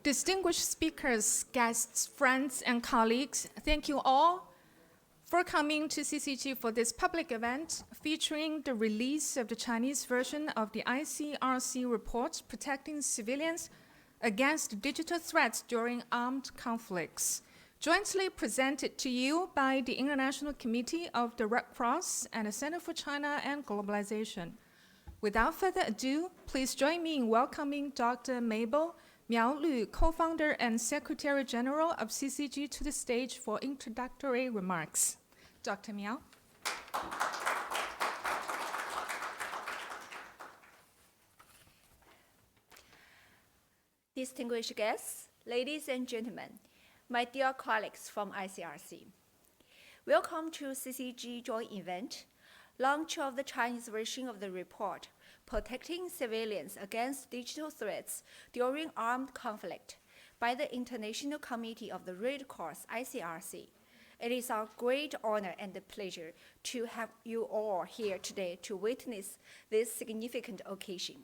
Distinguished speakers, guests, friends, and colleagues, thank you all for coming to CCG for this public event featuring the release of the Chinese version of the ICRC report protecting civilians against digital threats during armed conflicts, jointly presented to you by the International Committee of the Red Cross and the Center for China and Globalization. Without further ado, please join me in welcoming Dr. Mabel Miao Lu, co-founder and Secretary General of CCG, to the stage for introductory remarks. Dr. Miao. Distinguished guests, ladies and gentlemen, my dear colleagues from ICRC. Welcome to CCG joint event, launch of the Chinese version of the report, Protecting Civilians Against Digital Threats During Armed Conflict by the International Committee of the Red Cross, ICRC. It is our great honor and pleasure to have you all here today to witness this significant occasion.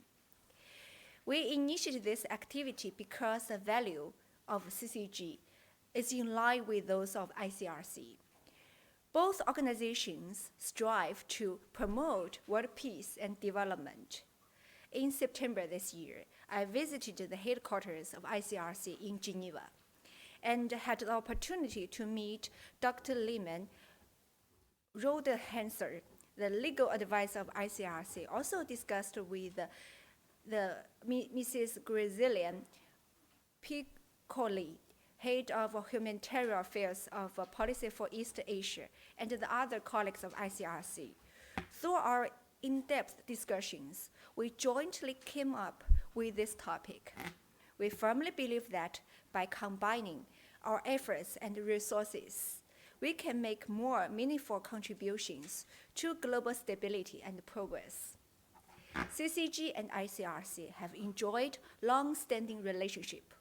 We initiated this activity because the value of CCG is in line with those of ICRC. Both organizations strive to promote world peace and development. In September this year, I visited the headquarters of ICRC in Geneva and had the opportunity to meet Dr. Lehman Rodehanser, the legal advisor of ICRC, also discussed with Mrs. Grazilian Piccoli, head of humanitarian affairs of policy for East Asia, and the other colleagues of ICRC. Through our in-depth discussions, we jointly came up with this topic. We firmly believe that by combining our efforts and resources, we can make more meaningful contributions to global stability and progress. CCG and ICRC have enjoyed long-standing relationship.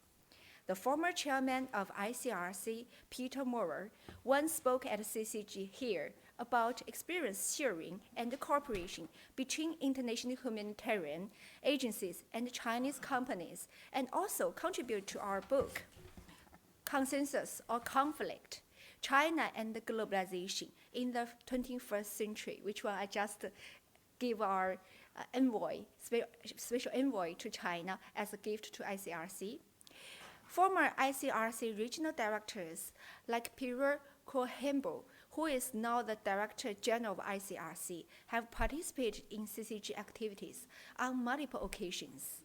The former chairman of ICRC, Peter Moore, once spoke at CCG here about experience sharing and cooperation between international humanitarian agencies and Chinese companies, and also contribute to our book, Consensus or Conflict, China and Globalization in the 21st Century, which one I just give our special envoy to China as a gift to ICRC. Former ICRC regional directors like Pierre Cohembo, who is now the Director General of ICRC, have participated in CCG activities on multiple occasions.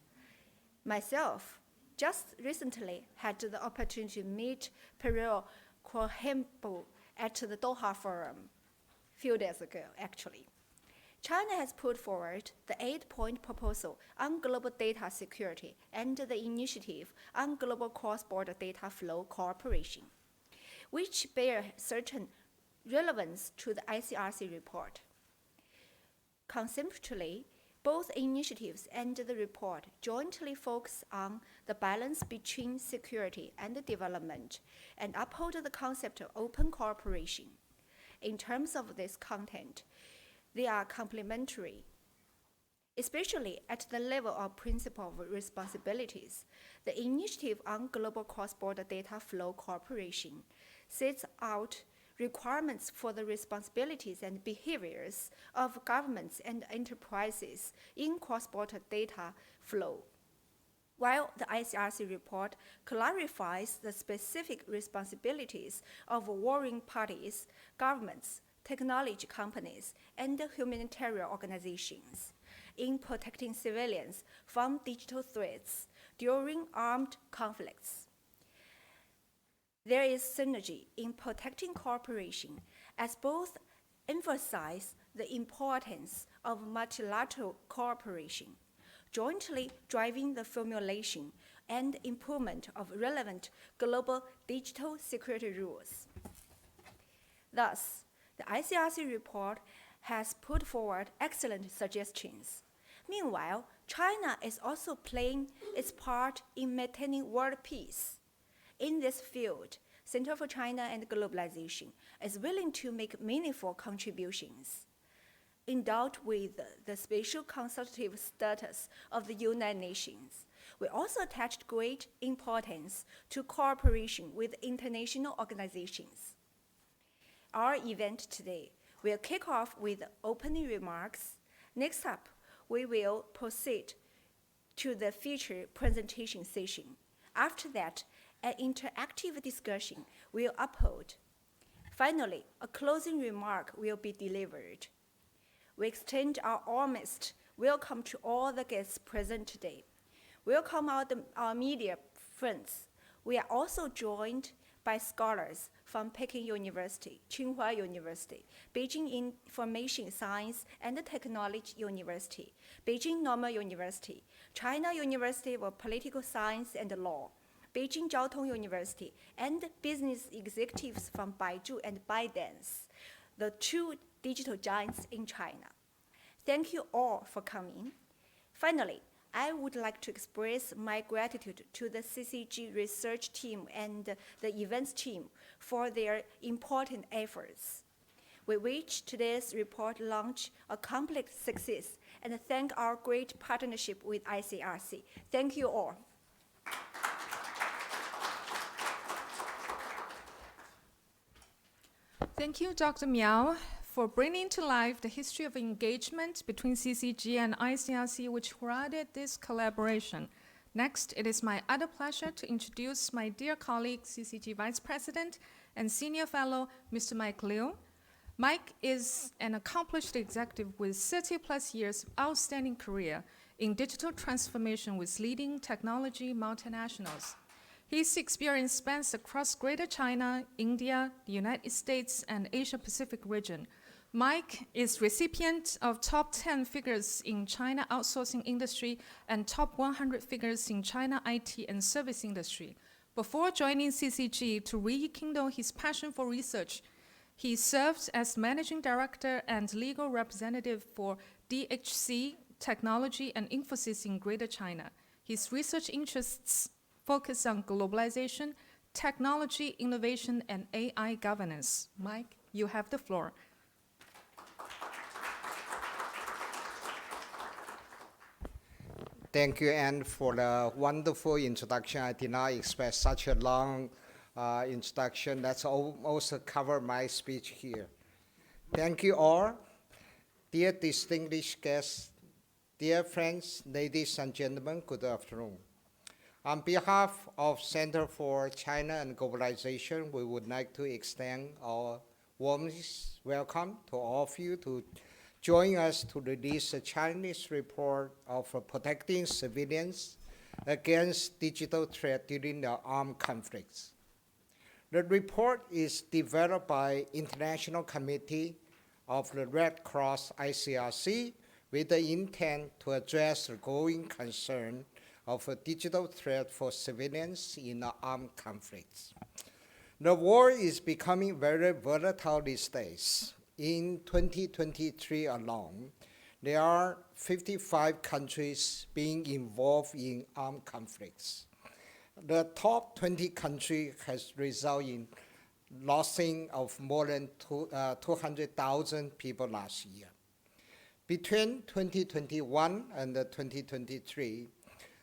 Myself, just recently had the opportunity to meet Pierre Cohembo at the Doha Forum a few days ago, actually. China has put forward the 8-point proposal on global data security and the initiative on global cross-border data flow cooperation, which bear certain relevance to the ICRC report. Conceptually, both initiatives and the report jointly focus on the balance between security and development and uphold the concept of open cooperation. In terms of this content, they are complementary, especially at the level of principle of responsibilities. The initiative on global cross-border data flow cooperation sets out requirements for the responsibilities and behaviors of governments and enterprises in cross-border data flow, while the ICRC report clarifies the specific responsibilities of warring parties, governments, technology companies, and humanitarian organizations in protecting civilians from digital threats during armed conflicts. There is synergy in protecting cooperation as both emphasize the importance of multilateral cooperation, jointly driving the formulation and improvement of relevant global digital security rules. Thus, the ICRC report has put forward excellent suggestions. Meanwhile, China is also playing its part in maintaining world peace. In this field, Center for China and Globalization is willing to make meaningful contributions. Endowed with the special consultative status of the United Nations, We also attached great importance to cooperation with international organizations. Our event today will kick off with opening remarks. Next up, we will proceed to the feature presentation session. After that, an interactive discussion will uphold. Finally, a closing remark will be delivered. We extend our warmest welcome to all the guests present today. Welcome our media friends. We are also joined by scholars from Peking University, Tsinghua University, Beijing Information Science and Technology University, Beijing Normal University, China University of Political Science and Law, Beijing Jiao Tong University, and business executives from Baidu and ByteDance, the two digital giants in China. Thank you all for coming. Finally, I would like to express my gratitude to the CCG research team and the events team for their important efforts. We wish today's report launch a complete success and thank our great partnership with ICRC. Thank you all. Thank you, Dr. Miao, for bringing to life the history of engagement between CCG and ICRC, which created this collaboration. Next, it is my utter pleasure to introduce my dear colleague, CCG Vice President and Senior Fellow, Mr. Mike Liu. Mike is an accomplished executive with 30-plus years of outstanding career in digital transformation with leading technology multinationals. His experience spans across Greater China, India, the United States, and Asia-Pacific region. Mike is recipient of top 10 figures in China outsourcing industry and top 100 figures in China IT and service industry. Before joining CCG to rekindle his passion for research, he served as managing director and legal representative for DHC Technology and Infosys in Greater China. His research interests focus on globalization, technology, innovation, and AI governance. Mike, you have the floor. Thank you, Anne, for the wonderful introduction. I did not expect such a long introduction. That's almost cover my speech here. Thank you all. Dear distinguished guests, dear friends, ladies and gentlemen, good afternoon. On behalf of Center for China and Globalization, we would like to extend our warmest welcome to all of you to join us to release a Chinese report of protecting civilians against digital threat during the armed conflicts. The report is developed by International Committee of the Red Cross ICRC with the intent to address the growing concern of a digital threat for civilians in armed conflicts. The war is becoming very volatile these days. In 2023 alone, there are 55 countries being involved in armed conflicts. The top 20 countries has resulted in losing of more than 200,000 people last year. Between 2021 and 2023,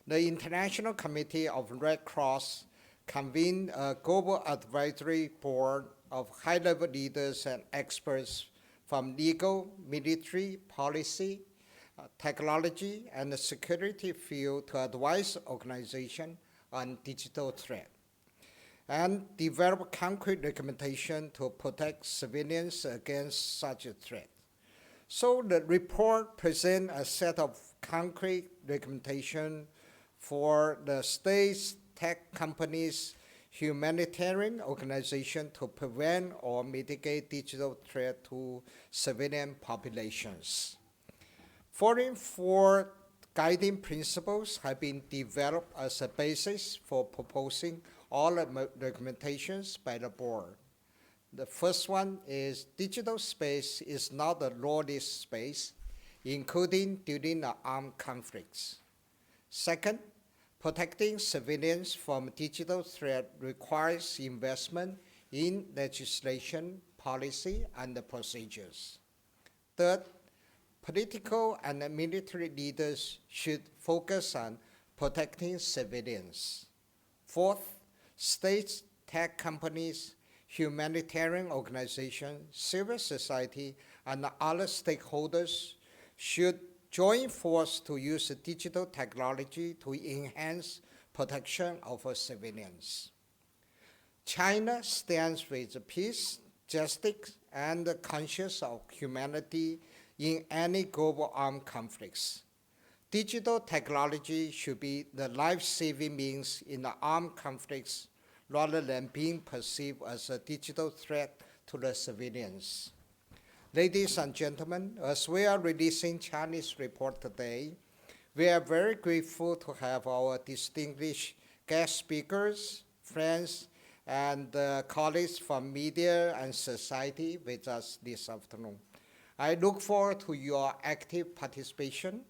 the International Committee of Red Cross convened a global advisory board of high-level leaders and experts from legal, military, policy, technology, and the security field to advise organizations on digital threat and develop concrete recommendation to protect civilians against such a threat. So the report presents a set of concrete recommendations for the states, tech companies, humanitarian organizations to prevent or mitigate digital threat to civilian populations. Following four guiding principles have been developed as a basis for proposing all the recommendations by the board. The first one is digital space is not a lawless space, including during the armed conflicts. Second, protecting civilians from digital threat requires investment in legislation, policy, and procedures. Third, political and military leaders should focus on protecting civilians. Fourth, states, tech companies, humanitarian organizations, civil society, and other stakeholders should join force to use digital technology to enhance protection of civilians. China stands with peace, justice, and conscience of humanity in any global armed conflicts. Digital technology should be the life-saving means in the armed conflicts rather than being perceived as a digital threat to the civilians. Ladies and gentlemen, as we are releasing Chinese report today, we are very grateful to have our distinguished guest speakers, friends, and colleagues from media and society with us this afternoon. I look forward to your active participation,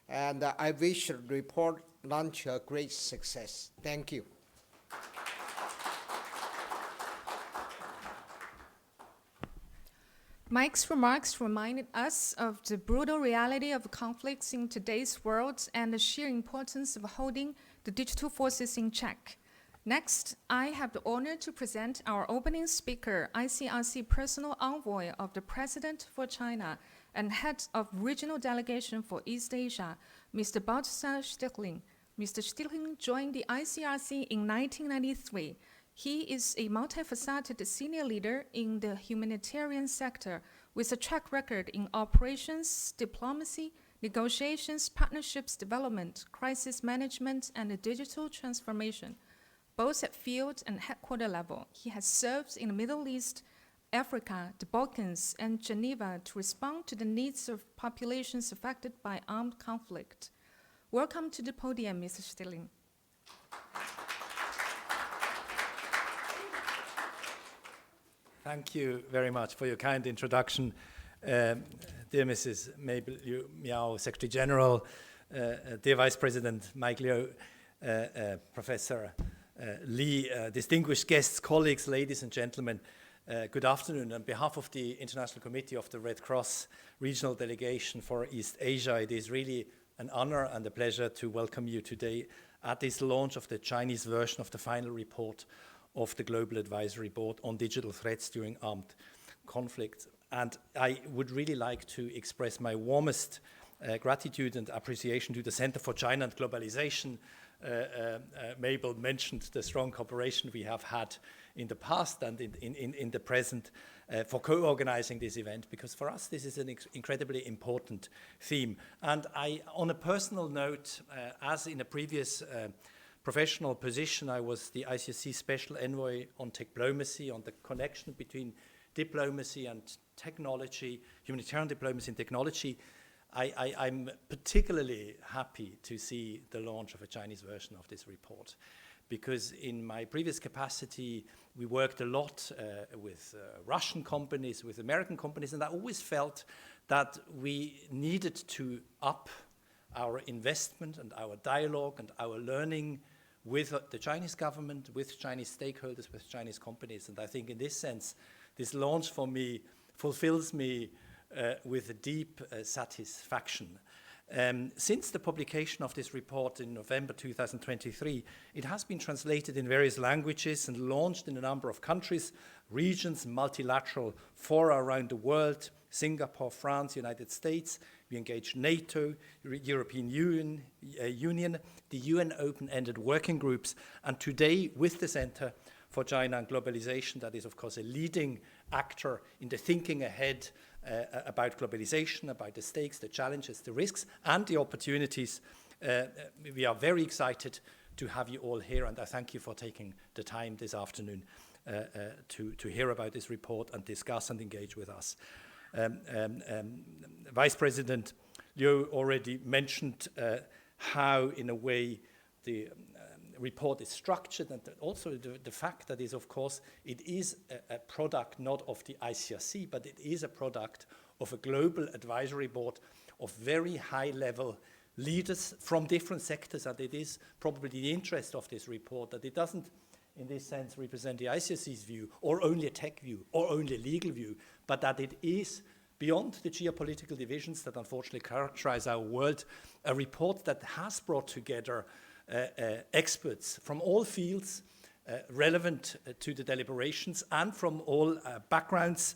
and I wish the report launch a great success. Thank you. Mike's remarks reminded us of the brutal reality of conflicts in today's world and the sheer importance of holding the digital forces in check. Next, I have the honor to present our opening speaker, ICRC Personal Envoy of the President for China and Head of Regional Delegation for East Asia, Mr. Balthasar Stichling. Mr. Stichling joined the ICRC in 1993. He is a multifaceted senior leader in the humanitarian sector with a track record in operations, diplomacy, negotiations, partnerships development, crisis management, and digital transformation. Both at field and headquarter level, he has served in the Middle East, Africa, the Balkans, and Geneva to respond to the needs of populations affected by armed conflict. Welcome to the podium, Mr. Stichling. Thank you very much for your kind introduction. Dear Mrs. Mabel Miao, Secretary General, dear Vice President Mike Liu, Professor Lee, distinguished guests, colleagues, ladies and gentlemen, good afternoon. On behalf of the International Committee of the Red Cross Regional Delegation for East Asia, it is really an honor and a pleasure to welcome you today at this launch of the Chinese version of the final report of the Global Advisory Board on digital threats during armed conflict. And I would really like to express my warmest gratitude and appreciation to the Center for China and Globalization. Mabel mentioned the strong cooperation we have had in the past and in the present for co-organizing this event, because for us this is an incredibly important theme. And on a personal note, as in a previous professional position, I was the ICRC Special Envoy on diplomacy, on the connection between diplomacy and technology, humanitarian diplomacy and technology. I'm particularly happy to see the launch of a Chinese version of this report, because in my previous capacity, we worked a lot with Russian companies, with American companies, and I always felt that we needed to up our investment and our dialogue and our learning with the Chinese government, with Chinese stakeholders, with Chinese companies. And I think in this sense, this launch for me fulfills me with a deep satisfaction. Since the publication of this report in November 2023, it has been translated in various languages and launched in a number of countries, regions, multilateral fora around the world, Singapore, France, United States. We engaged NATO, European Union, the UN open-ended working groups, and today with the Center for China and Globalization, that is of course a leading actor in the thinking ahead about globalization, about the stakes, the challenges, the risks, and the opportunities. We are very excited to have you all here, and I thank you for taking the time this afternoon to hear about this report and discuss and engage with us. Vice President Liu already mentioned how, in a way, the report is structured, and also the fact that is, of course, it is a product not of the ICRC, but it is a product of a global advisory board of very high-level leaders from different sectors, and it is probably the interest of this report that it doesn't, in this sense, represent the ICRC's view, or only a tech view, or only a legal view, but that it is, beyond the geopolitical divisions that unfortunately characterize our world, a report that has brought together experts from all fields relevant to the deliberations and from all backgrounds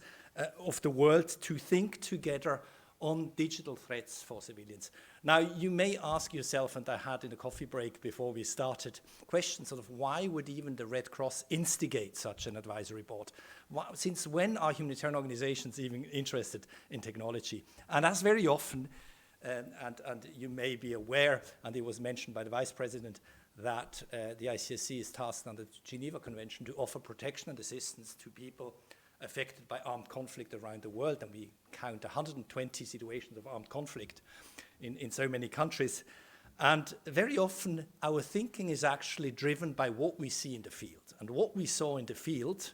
of the world to think together on digital threats for civilians. Now, you may ask yourself, and I had in a coffee break before we started, questions sort of why would even the Red Cross instigate such an advisory board? Since when are humanitarian organizations even interested in technology? And as very often, and you may be aware, and it was mentioned by the Vice President, that the ICRC is tasked under the Geneva Convention to offer protection and assistance to people affected by armed conflict around the world, and we count 120 situations of armed conflict in so many countries. And very often our thinking is actually driven by what we see in the field. And what we saw in the field,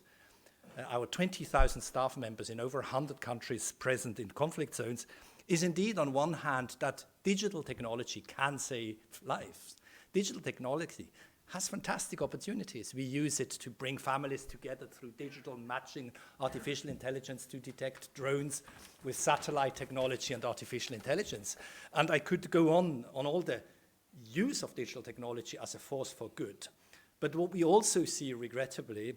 our 20,000 staff members in over 100 countries present in conflict zones, is indeed on one hand that digital technology can save lives. Digital technology has fantastic opportunities. We use it to bring families together through digital matching, artificial intelligence to detect drones with satellite technology and artificial intelligence. And I could go on all the use of digital technology as a force for good. But what we also see, regrettably,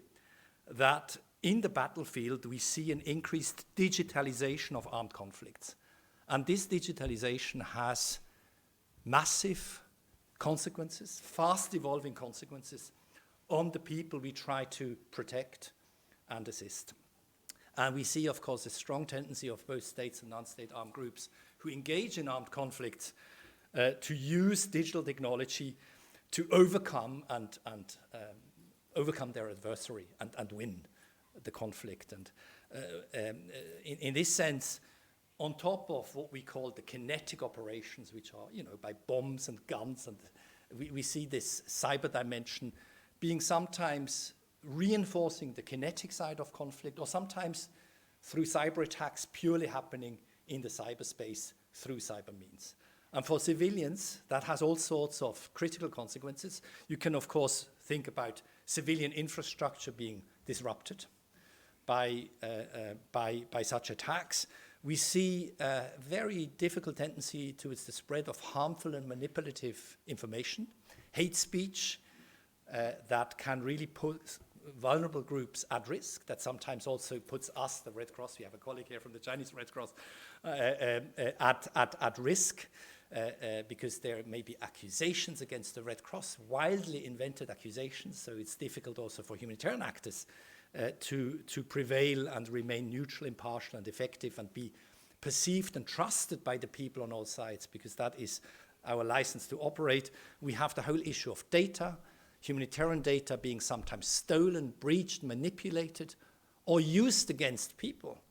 that in the battlefield we see an increased digitalization of armed conflicts. And this digitalization has massive consequences, fast evolving consequences on the people we try to protect and assist. And we see, of course, a strong tendency of both states and non-state armed groups who engage in armed conflicts to use digital technology to overcome and overcome their adversary and win the conflict. And in this sense, on top of what we call the kinetic operations, which are, by bombs and guns, and we see this cyber dimension being sometimes reinforcing the kinetic side of conflict, or sometimes through cyber attacks purely happening in the cyberspace through cyber means. And for civilians, that has all sorts of critical consequences. You can, of course, think about civilian infrastructure being disrupted by such attacks. We see a very difficult tendency towards the spread of harmful and manipulative information, hate speech that can really put vulnerable groups at risk, that sometimes also puts us, the Red Cross, we have a colleague here from the Chinese Red Cross, at risk because there may be accusations against the Red Cross, wildly invented accusations, so it's difficult also for humanitarian actors to prevail and remain neutral, impartial, and effective, and be perceived and trusted by the people on all sides, because that is our license to operate. We have the whole issue of data, humanitarian data being sometimes stolen, breached, manipulated, or used against people.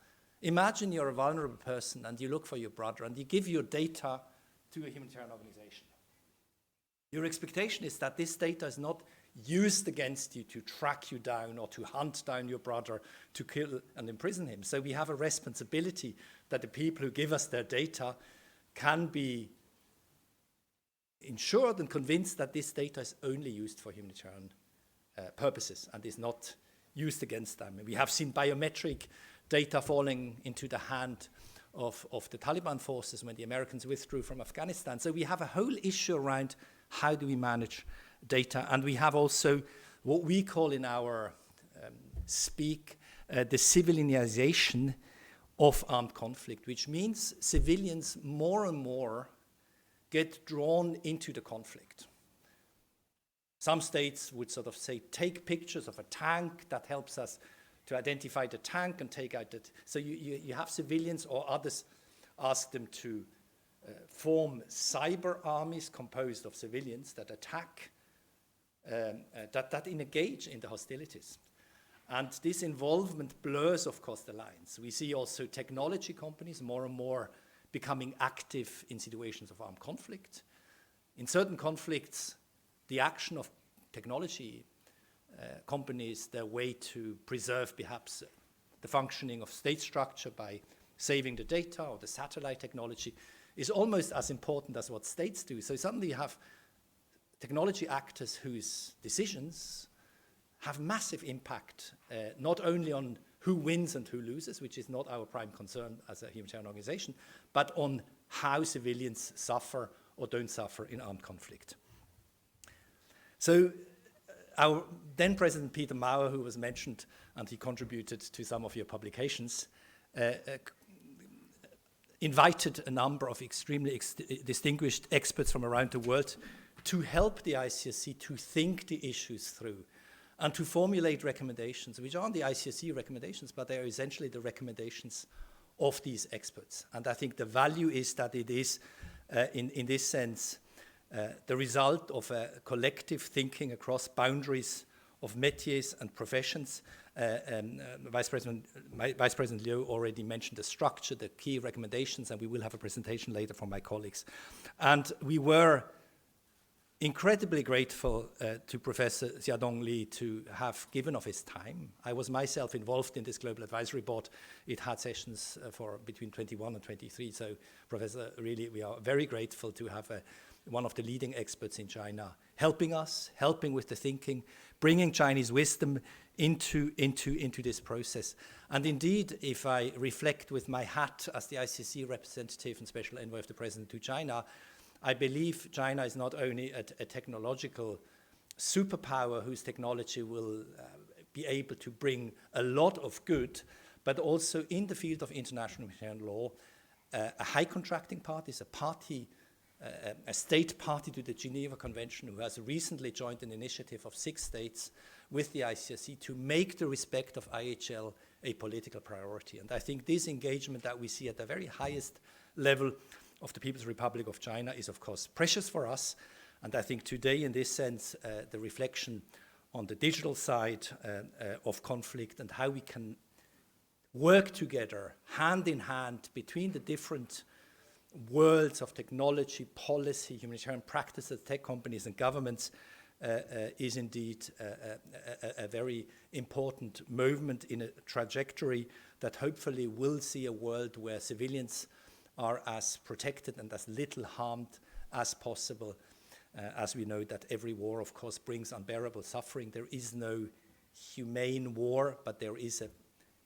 Imagine you're a vulnerable person and you look for your brother and you give your data to a humanitarian organization. Your expectation is that this data is not used against you to track you down or to hunt down your brother, to kill and imprison him. So we have a responsibility that the people who give us their data can be ensured and convinced that this data is only used for humanitarian purposes and is not used against them. We have seen biometric data falling into the hand of the Taliban forces when the Americans withdrew from Afghanistan. So we have a whole issue around how do we manage data, and we have also what we call in our speak the civilianization of armed conflict, which means civilians more and more get drawn into the conflict. Some states would sort of say, take pictures of a tank, that helps us to identify the tank and take out that. So you have civilians or others ask them to form cyber armies composed of civilians that attack, that engage in the hostilities. And this involvement blurs, of course, the lines. We see also technology companies more and more becoming active in situations of armed conflict. In certain conflicts, the action of technology companies, their way to preserve perhaps the functioning of state structure by saving the data or the satellite technology, is almost as important as what states do. So suddenly you have technology actors whose decisions have massive impact, not only on who wins and who loses, which is not our prime concern as a humanitarian organization, but on how civilians suffer or don't suffer in armed conflict. So our then President Peter Maurer, who was mentioned, and he contributed to some of your publications, invited a number of extremely distinguished experts from around the world to help the ICRC to think the issues through and to formulate recommendations, which aren't the ICRC recommendations, but they are essentially the recommendations of these experts. And I think the value is that it is, in this sense, the result of a collective thinking across boundaries of métiers and professions. Vice President Liu already mentioned the structure, the key recommendations, and we will have a presentation later from my colleagues. And we were incredibly grateful to Professor Xiaodong Li to have given of his time. I was myself involved in this Global Advisory Board. It had sessions for between 21 and 23. So, Professor, really, we are very grateful to have one of the leading experts in China helping us, helping with the thinking, bringing Chinese wisdom into this process. And indeed, if I reflect with my hat as the ICC representative and special envoy of the President to China, I believe China is not only a technological superpower whose technology will be able to bring a lot of good, but also in the field of international humanitarian law, a high contracting party is a party, a state party to the Geneva Convention, who has recently joined an initiative of 6 states with the ICRC to make the respect of IHL a political priority. And I think this engagement that we see at the very highest level of the People's Republic of China is, of course, precious for us. And I think today, in this sense, the reflection on the digital side of conflict and how we can work together, hand in hand, between the different worlds of technology, policy, humanitarian practices, tech companies and governments is indeed a very important movement in a trajectory that hopefully will see a world where civilians are as protected and as little harmed as possible, as we know that every war, of course, brings unbearable suffering. There is no humane war, but there is a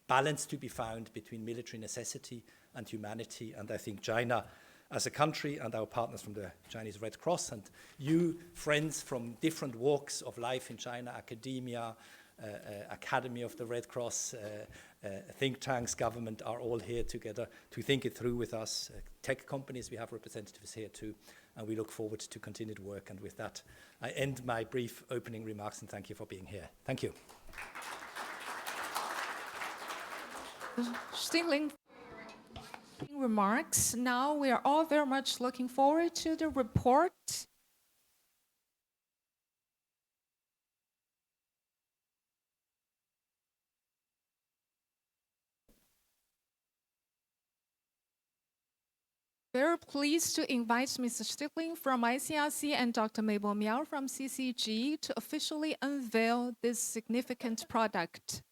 balance to be found between military necessity and humanity. And I think China as a country and our partners from the Chinese Red Cross and you, friends from different walks of life in China, academia, Academy of the Red Cross, think tanks, government are all here together to think it through with us. Tech companies, we have representatives here too, and we look forward to continued work. And with that, I end my brief opening remarks and thank you for being here. Thank you. Stingling remarks. Now we are all very much looking forward to the report. Very pleased to invite Mr. Stigling from ICRC and Dr. Mabel Miao from CCG to officially unveil this significant product.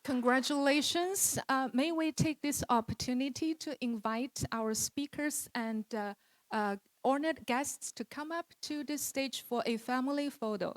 Congratulations. May we take this opportunity to invite our speakers and honored guests to come up to the stage for a family photo.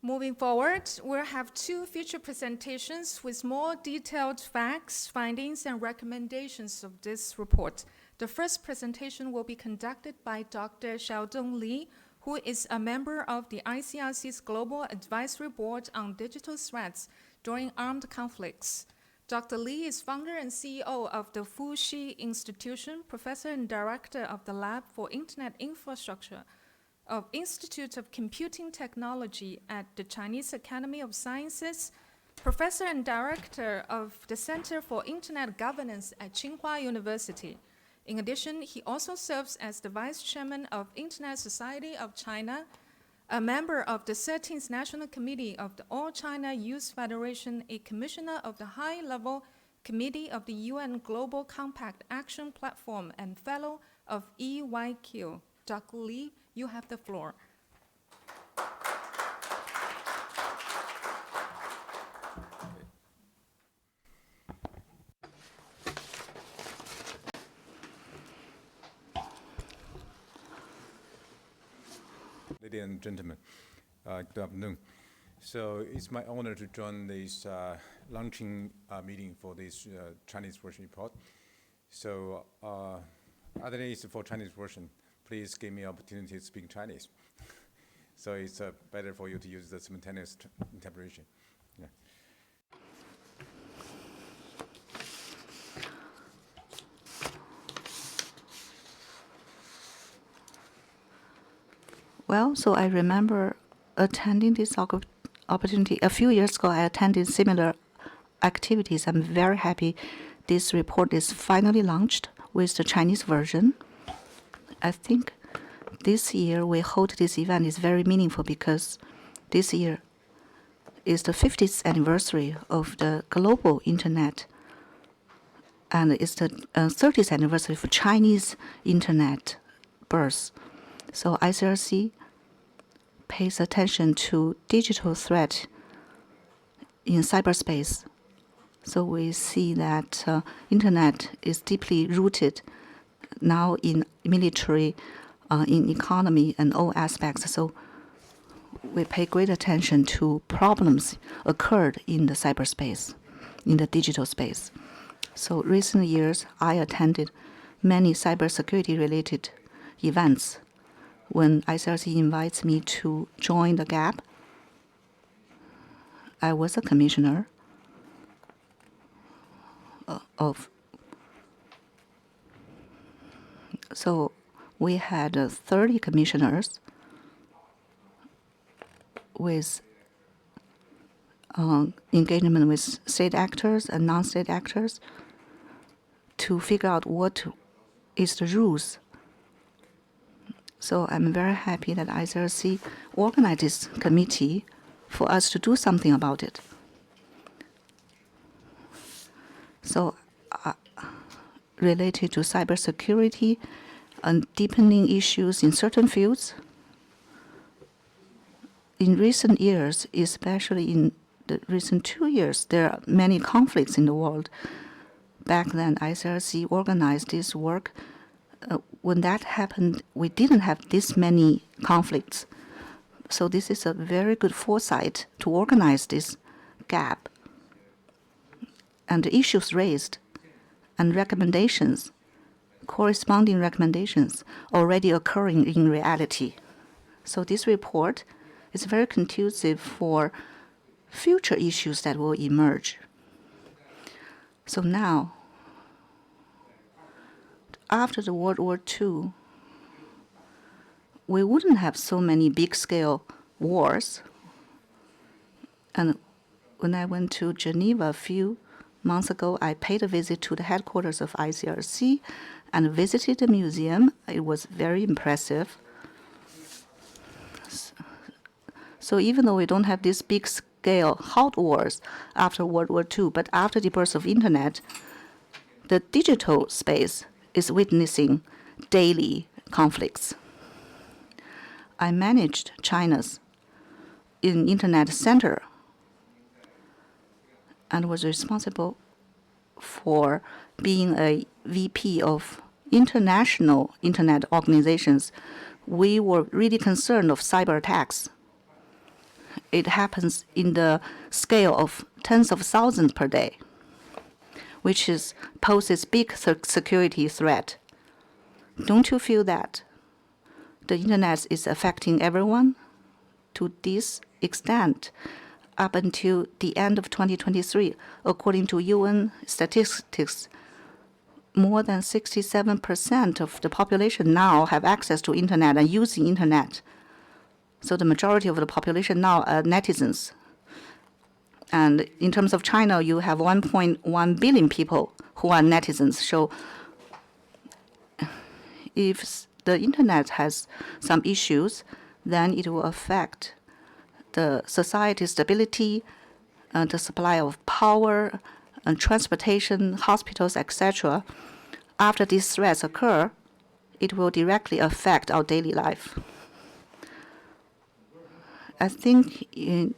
Moving forward, we'll have 2 future presentations with more detailed facts, findings, and recommendations of this report. The first presentation will be conducted by Dr. Xiaodong Li, who is a member of the ICRC's Global Advisory Board on Digital Threats during Armed Conflicts. Dr. Li is founder and CEO of the Fuxi Institution, professor and director of the Lab for Internet Infrastructure of Institute of Computing Technology at the Chinese Academy of Sciences, professor and director of the Center for Internet Governance at Tsinghua University. In addition, he also serves as the vice chairman of Internet Society of China, a member of the 13th National Committee of the All China Youth Federation, a commissioner of the high-level committee of the UN Global Compact Action Platform, and fellow of EYQ. Dr. Li, you have the floor. ladies and gentlemen, good afternoon. So it's my honor to join this launching meeting for this Chinese version report. So other than it's for Chinese version, please give me opportunity to speak Chinese. So it's better for you to use the simultaneous interpretation. Yeah. Well, so I remember attending this opportunity. A few years ago, I attended similar activities. I'm very happy this report is finally launched with the Chinese version. I think this year we hold this event is very meaningful because this year is the 50th anniversary of the global internet, and it's the 30th anniversary for Chinese internet birth. So ICRC pays attention to digital threat in cyberspace. So we see that internet is deeply rooted now in military, in economy, and all aspects. So we pay great attention to problems occurred in the cyberspace, in the digital space. So recent years, I attended many cybersecurity-related events. When ICRC invites me to join the GAP, I was a commissioner so we had 30 commissioners with engagement with state actors and non-state actors to figure out what is the rules. So I'm very happy that ICRC organized this committee for us to do something about it. So related to cybersecurity and deepening issues in certain fields, in recent years, especially in the recent 2 years, there are many conflicts in the world. Back then, ICRC organized this work. When that happened, we didn't have this many conflicts. So this is a very good foresight to organize this gap. And the issues raised and recommendations, corresponding recommendations, already occurring in reality. So this report is very conducive for future issues that will emerge. So now, after the World War II, we wouldn't have so many big-scale wars. And when I went to Geneva a few months ago, I paid a visit to the headquarters of ICRC and visited the museum. It was very impressive. So even though we don't have these big-scale hot wars after World War II, but after the birth of Internet, the digital space is witnessing daily conflicts. I managed China's Internet Center and was responsible for being a VP of international Internet organizations. We were really concerned of cyber attacks. It happens in the scale of tens of thousands per day, which poses big security threat. Don't you feel that the Internet is affecting everyone to this extent? Up until the end of 2023, according to UN statistics, more than 67% of the population now have access to Internet and using Internet. So the majority of the population now are netizens. And in terms of China, you have 1.1 billion people who are netizens. So if the Internet has some issues, then it will affect the society's stability, the supply of power, and transportation, hospitals, etc. After these threats occur, it will directly affect our daily life. I think you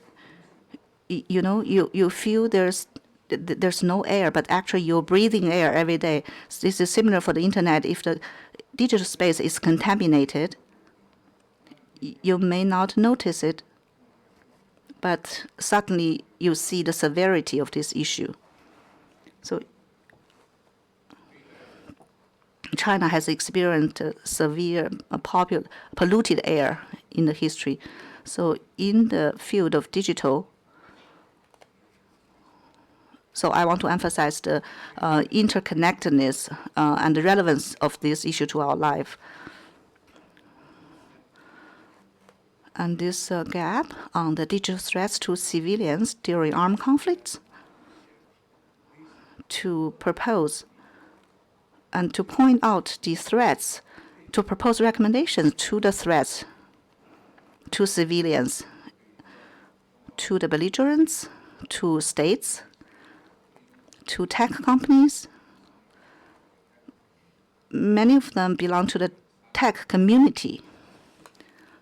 feel there's no air, but actually you're breathing air every day. So this is similar for the Internet. If the digital space is contaminated, you may not notice it, but suddenly you see the severity of this issue. So China has experienced severe polluted air in the history. So in the field of digital, so I want to emphasize the interconnectedness and the relevance of this issue to our life. And this gap on the digital threats to civilians during armed conflicts, to propose and to point out the threats, to propose recommendations to the threats to civilians, to the belligerents, to states, to tech companies. Many of them belong to the tech community.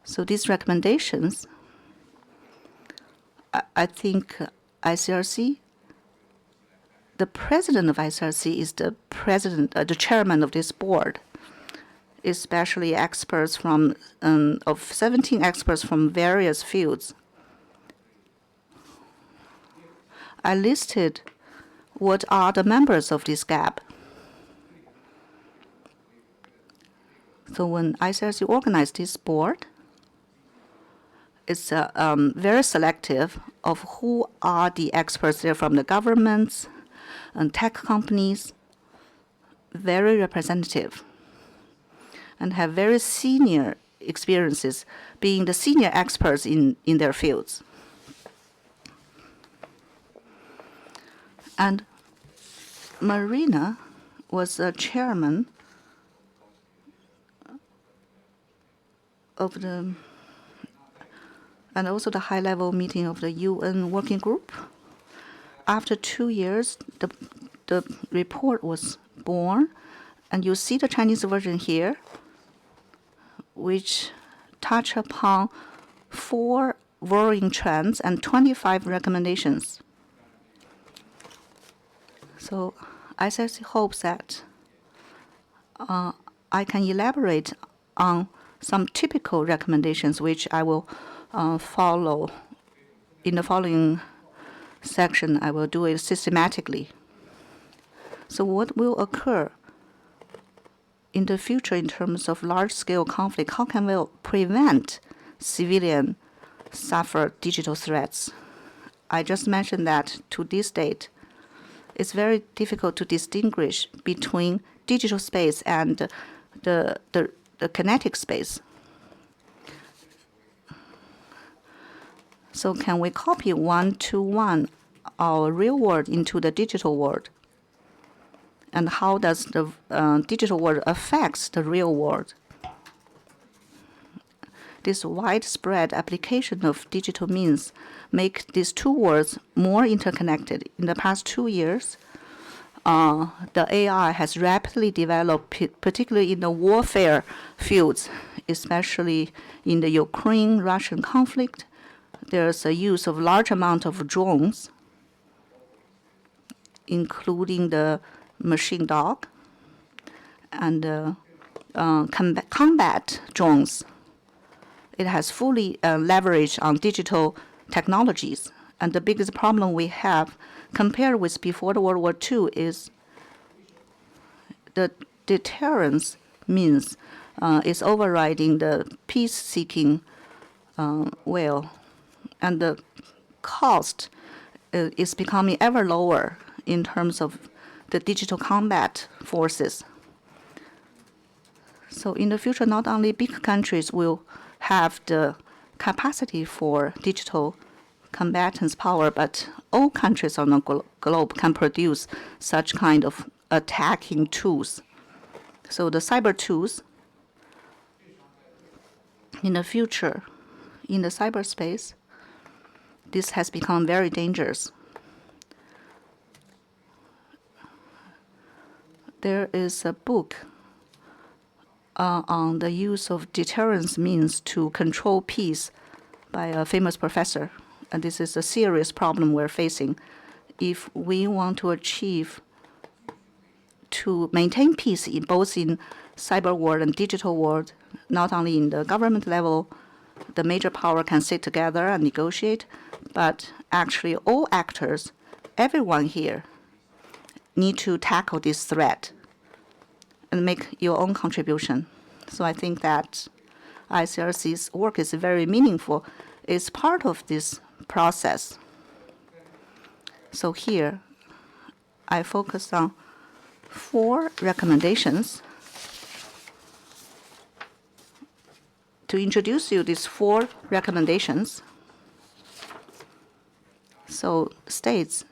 So these recommendations, I think ICRC, the president of ICRC is the chairman of this board, especially experts from, of 17 experts from various fields. I listed what are the members of this gap. So when ICRC organized this board, it's very selective of who are the experts there from the governments and tech companies, very representative, and have very senior experiences, being the senior experts in their fields. And Marina was a chairman of the, and also the high-level meeting of the UN working group. After 2 years, the report was born, and you see the Chinese version here, which touch upon 4 worrying trends and 25 recommendations. So ICRC hopes that I can elaborate on some typical recommendations, which I will follow in the following section. I will do it systematically. So what will occur in the future in terms of large-scale conflict? How can we prevent civilian suffer digital threats? I just mentioned that to this date, it's very difficult to distinguish between digital space and the kinetic space. So can we copy one-to-one our real world into the digital world? And how does the digital world affects the real world? This widespread application of digital means make these two worlds more interconnected. In the past 2 years, the AI has rapidly developed, particularly in the warfare fields, especially in the Ukraine-Russian conflict. There's a use of large amount of drones, including the machine dog and combat drones. It has fully leveraged on digital technologies. And the biggest problem we have compared with before the World War II is the deterrence means is overriding the peace-seeking will. And the cost is becoming ever lower in terms of the digital combat forces. So in the future, not only big countries will have the capacity for digital combatants power, but all countries on the globe can produce such kind of attacking tools. So the cyber tools in the future, in the cyberspace, this has become very dangerous. There is a book on the use of deterrence means to control peace by a famous professor. And this is a serious problem we're facing. If we want to achieve, to maintain peace both in cyber world and digital world, not only in the government level, the major power can sit together and negotiate, but actually all actors, everyone here, need to tackle this threat and make your own contribution. So I think that ICRC's work is very meaningful. It's part of this process. So here, I focus on 4 recommendations to introduce you these 4 recommendations. So states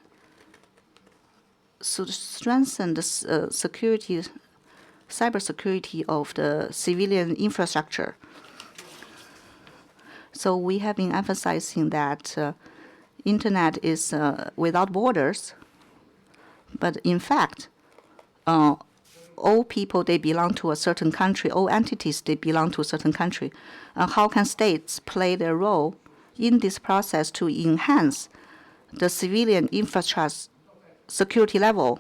should strengthen the cybersecurity of the civilian infrastructure. So we have been emphasizing that internet is without borders, but in fact, all people, they belong to a certain country, all entities, they belong to a certain country. How can states play their role in this process to enhance the civilian infrastructure security level?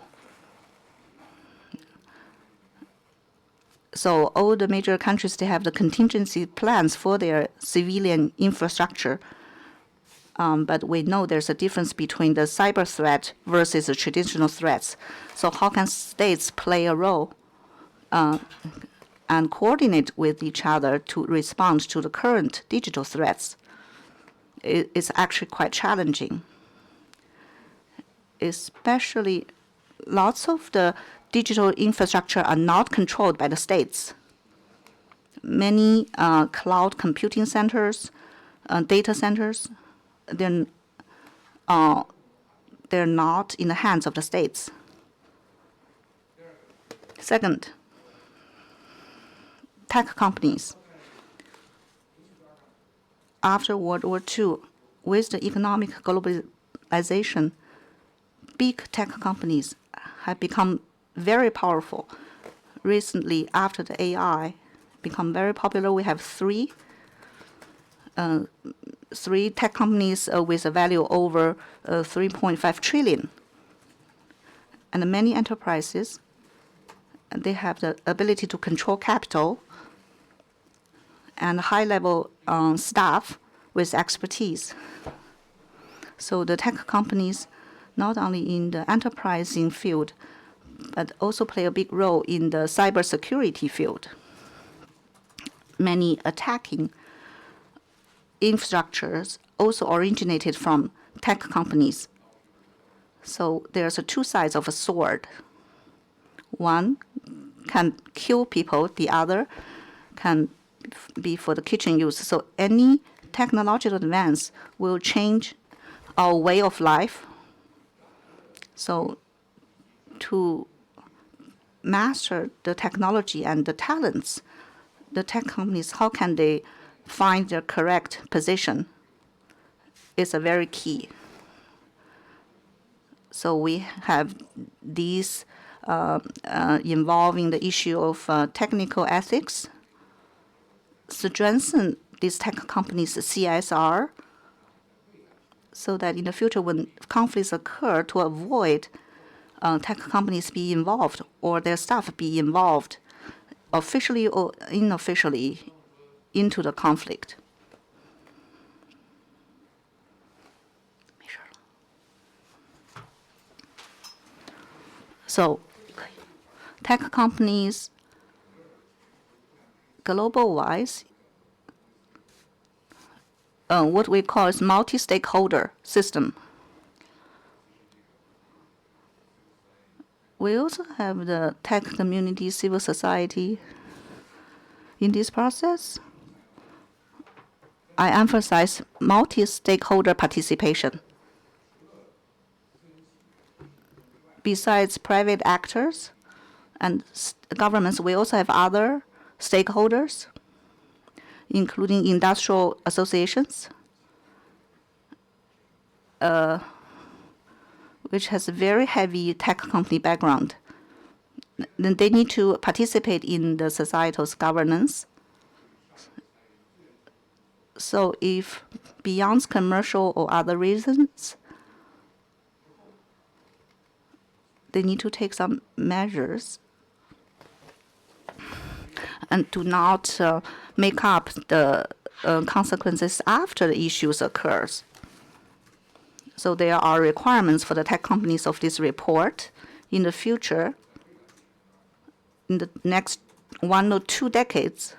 So all the major countries, they have the contingency plans for their civilian infrastructure. But we know there's a difference between the cyber threat versus the traditional threats. So how can states play a role and coordinate with each other to respond to the current digital threats? It's actually quite challenging. Especially, lots of the digital infrastructure are not controlled by the states. Many cloud computing centers, data centers, they're not in the hands of the states. Second, tech companies. After World War II, with the economic globalization, big tech companies have become very powerful. Recently, after the AI become very popular, we have three tech companies with a value over 3.5 trillion. And many enterprises, they have the ability to control capital and high-level staff with expertise. So the tech companies, not only in the enterprising field, but also play a big role in the cybersecurity field. Many attacking infrastructures also originated from tech companies. So there's 2 sides of a sword. One can kill people, the other can be for the kitchen use. So any technological advance will change our way of life. So to master the technology and the talents, the tech companies, how can they find their correct position is a very key. So we have these involving the issue of technical ethics, strengthen these tech companies' CSR, so that in the future when conflicts occur, to avoid tech companies be involved or their staff be involved officially or unofficially into the conflict. So tech companies global-wise, what we call is multi-stakeholder system. We also have the tech community, civil society. In this process, I emphasize multi-stakeholder participation. Besides private actors and governments, we also have other stakeholders, including industrial associations, which has a very heavy tech company background. Then they need to participate in the societal's governance. So if beyond commercial or other reasons, they need to take some measures and do not make up the consequences after the issues occurs. So there are requirements for the tech companies of this report in the future. In the next 1 or 2 decades,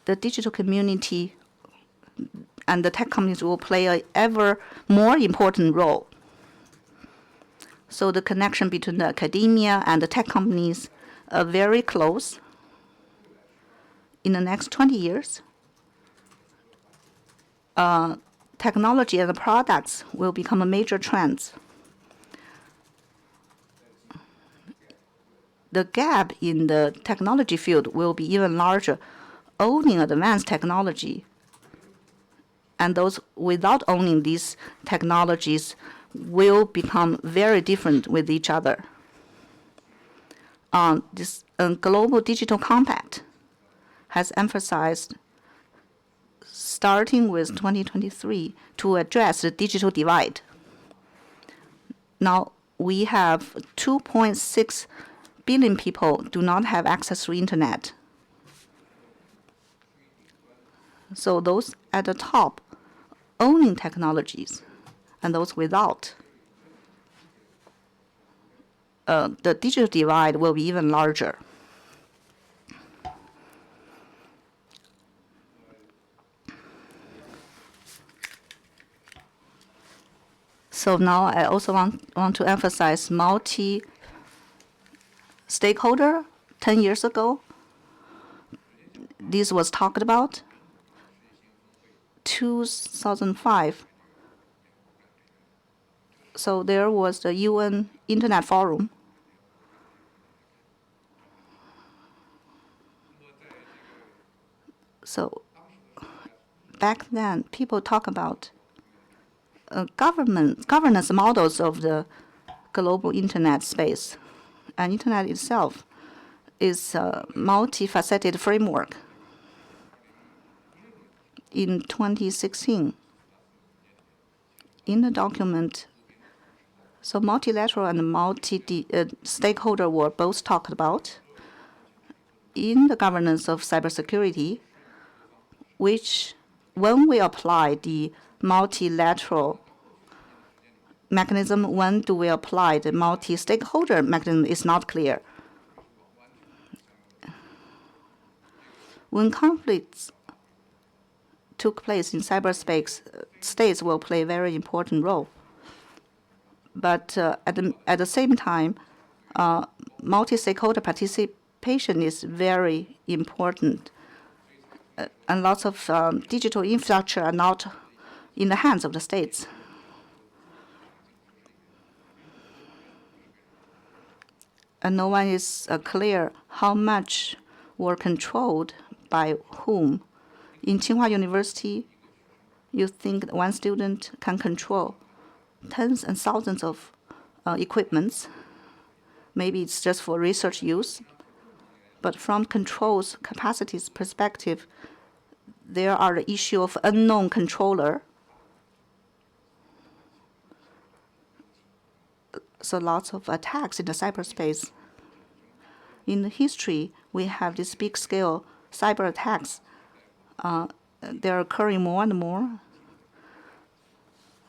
the digital community and the tech companies will play an ever more important role. So the connection between the academia and the tech companies are very close. In the next 20 years, technology and the products will become a major trend. The gap in the technology field will be even larger. Owning advanced technology and those without owning these technologies will become very different with each other. This Global Digital Compact has emphasized, starting with 2023, to address the digital divide. Now, we have 2.6 billion people do not have access to internet. So those at the top owning technologies and those without, the digital divide will be even larger. So now I also want to emphasize multi-stakeholder. 10 years ago, this was talked about. 2005, so there was the UN Internet Forum. So back then, people talk about governance models of the global internet space. And internet itself is a multifaceted framework. In 2016, in the document, so multilateral and multi-stakeholder were both talked about in the governance of cybersecurity, which when we apply the multilateral mechanism, when do we apply the multi-stakeholder mechanism is not clear. When conflicts took place in cyberspace, states will play a very important role. But at the same time, multi-stakeholder participation is very important. And lots of digital infrastructure are not in the hands of the states. And no one is clear how much were controlled by whom. In Tsinghua University, you think one student can control tens and thousands of equipments. Maybe it's just for research use. But from controls capacities perspective, there are the issue of unknown controller. So lots of attacks in the cyberspace. In the history, we have this big-scale cyber attacks. They're occurring more and more.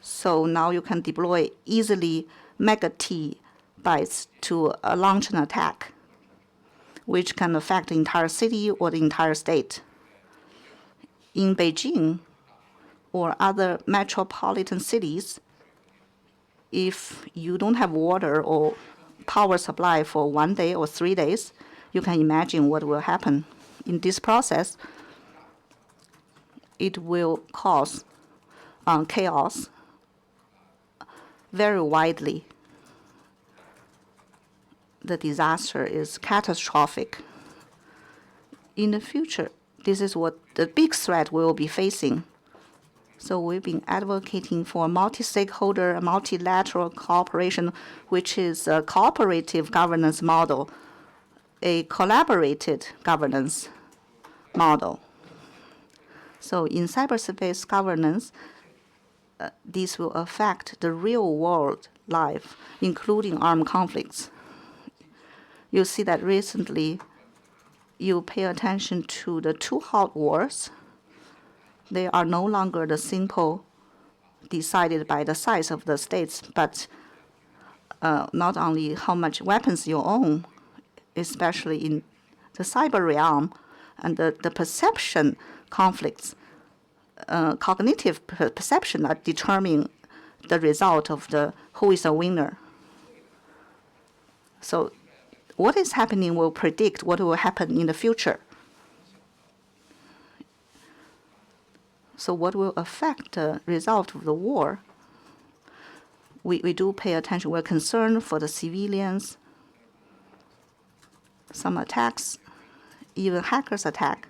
So now you can deploy easily mega-T bytes to launch an attack, which can affect the entire city or the entire state. In Beijing or other metropolitan cities, if you don't have water or power supply for 1 day or 3 days, you can imagine what will happen. In this process, it will cause chaos very widely. The disaster is catastrophic. In the future, this is what the big threat we will be facing. So we've been advocating for multi-stakeholder, multilateral cooperation, which is a cooperative governance model, a collaborated governance model. So in cyberspace governance, this will affect the real world life, including armed conflicts. You see that recently, you pay attention to the two hot wars. They are no longer the simple decided by the size of the states, but not only how much weapons you own, especially in the cyber realm, and the perception conflicts, cognitive perception are determining the result of the who is a winner. So what is happening will predict what will happen in the future. So what will affect the result of the war? We do pay attention. We're concerned for the civilians. Some attacks, even hackers attack,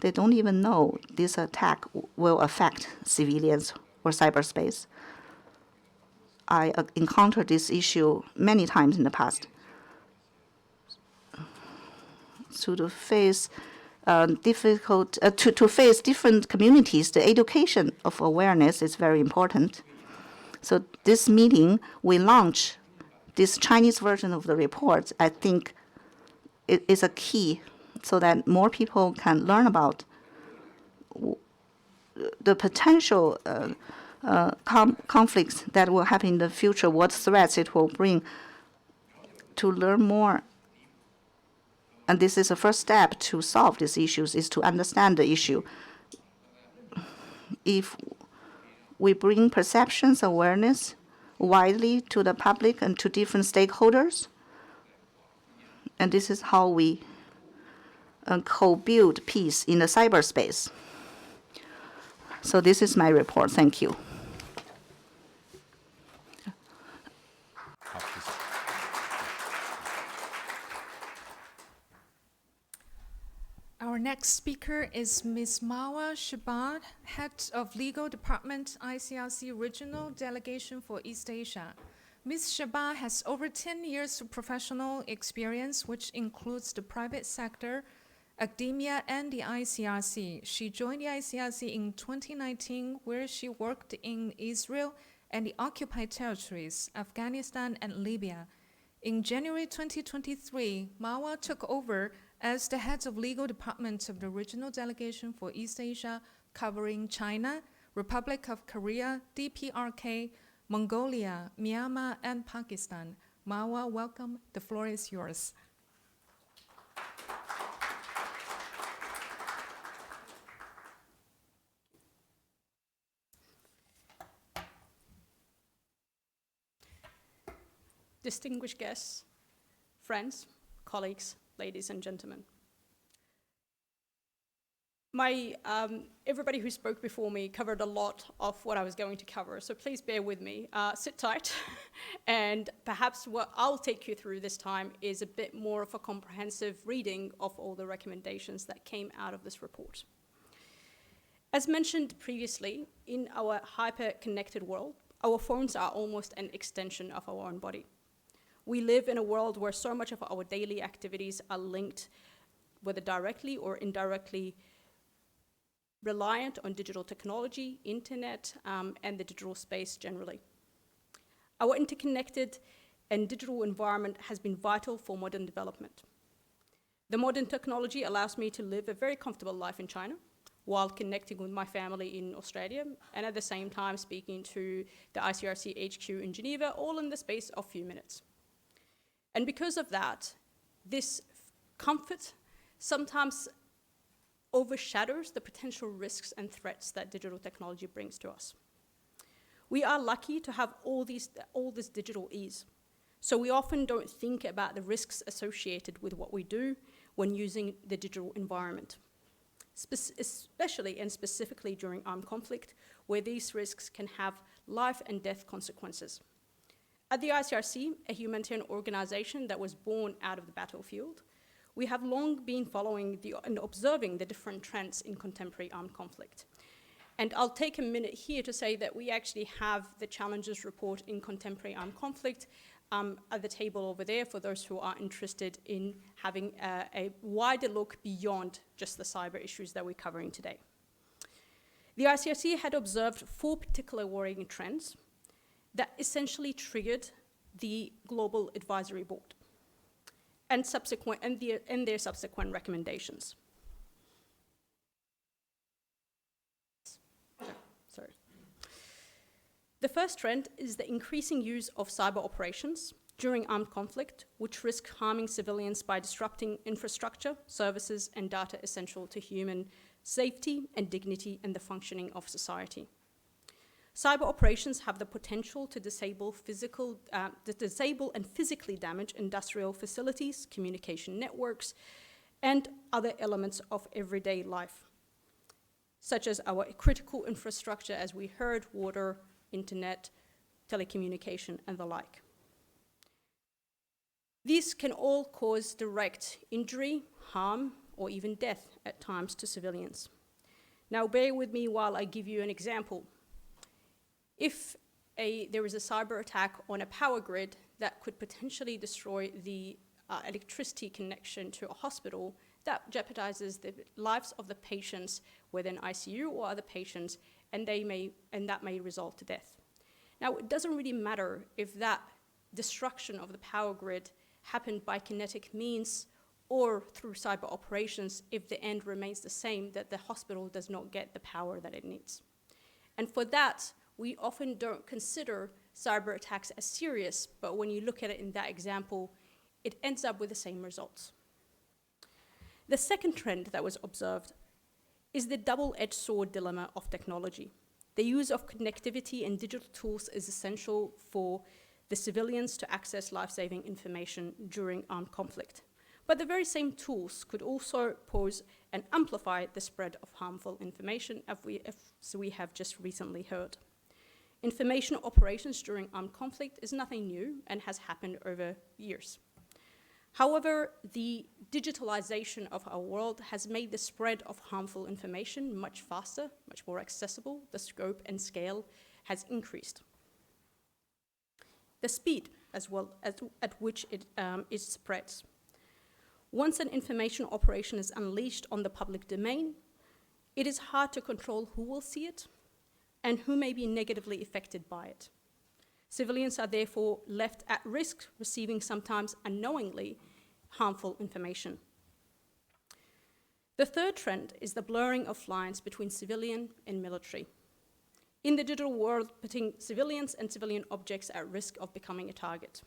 they don't even know this attack will affect civilians or cyberspace. I encountered this issue many times in the past. So to face to face different communities, the education of awareness is very important. So this meeting, we launch this Chinese version of the report. I think it is a key so that more people can learn about the potential conflicts that will happen in the future, what threats it will bring, to learn more. And this is the first step to solve these issues, is to understand the issue. If we bring perceptions, awareness widely to the public and to different stakeholders, and this is how we co-build peace in the cyberspace. So this is my report. Thank you. Our next speaker is Ms. Mawa Shabad, Head of Legal Department, ICRC Regional Delegation for East Asia. Ms. Shabad has over 10 years of professional experience, which includes the private sector, academia, and the ICRC. She joined the ICRC in 2019, where she worked in Israel and the occupied territories, Afghanistan, and Libya. In January 2023, Mawa took over as the head of legal department of the Regional Delegation for East Asia, covering China, Republic of Korea, DPRK, Mongolia, Myanmar, and Pakistan. Mawa, welcome. The floor is yours. Distinguished guests, friends, colleagues, ladies and gentlemen. Everybody who spoke before me covered a lot of what I was going to cover, so please bear with me. Sit tight, and perhaps what I'll take you through this time is a bit more of a comprehensive reading of all the recommendations that came out of this report. As mentioned previously, in our hyper-connected world, our phones are almost an extension of our own body. We live in a world where so much of our daily activities are linked, whether directly or indirectly, reliant on digital technology, internet, and the digital space generally. Our interconnected and digital environment has been vital for modern development. The modern technology allows me to live a very comfortable life in China while connecting with my family in Australia, and at the same time speaking to the ICRC HQ in Geneva, all in the space of a few minutes. And because of that, this comfort sometimes overshadows the potential risks and threats that digital technology brings to us. We are lucky to have all this digital ease, so we often don't think about the risks associated with what we do when using the digital environment, especially and specifically during armed conflict, where these risks can have life and death consequences. At the ICRC, a humanitarian organization that was born out of the battlefield, we have long been following and observing the different trends in contemporary armed conflict. And I'll take a minute here to say that we actually have the challenges report in contemporary armed conflict at the table over there for those who are interested in having a wider look beyond just the cyber issues that we're covering today. The ICRC had observed 4 particular worrying trends that essentially triggered the Global Advisory Board. and their subsequent recommendations. Sorry. The first trend is the increasing use of cyber operations during armed conflict, which risk harming civilians by disrupting infrastructure, services, and data essential to human safety and dignity and the functioning of society. Cyber operations have the potential to disable and physically damage industrial facilities, communication networks, and other elements of everyday life, such as our critical infrastructure, as we heard, water, internet, telecommunication, and the like. These can all cause direct injury, harm, or even death at times to civilians. Now, bear with me while I give you an example. If there is a cyber attack on a power grid that could potentially destroy the electricity connection to a hospital, that jeopardizes the lives of the patients within ICU or other patients, and that may result to death. Now, it doesn't really matter if that destruction of the power grid happened by kinetic means or through cyber operations if the end remains the same, that the hospital does not get the power that it needs. And for that, we often don't consider cyber attacks as serious, but when you look at it in that example, it ends up with the same results. The second trend that was observed is the double-edged sword dilemma of technology. The use of connectivity and digital tools is essential for the civilians to access life-saving information during armed conflict. But the very same tools could also pose and amplify the spread of harmful information, as we have just recently heard. Information operations during armed conflict is nothing new and has happened over years. However, the digitalization of our world has made the spread of harmful information much faster, much more accessible. The scope and scale has increased. The speed as well at which it spreads. Once an information operation is unleashed on the public domain, it is hard to control who will see it and who may be negatively affected by it. Civilians are therefore left at risk, receiving sometimes unknowingly harmful information. The third trend is the blurring of lines between civilian and military. In the digital world, putting civilians and civilian objects at risk of becoming a target.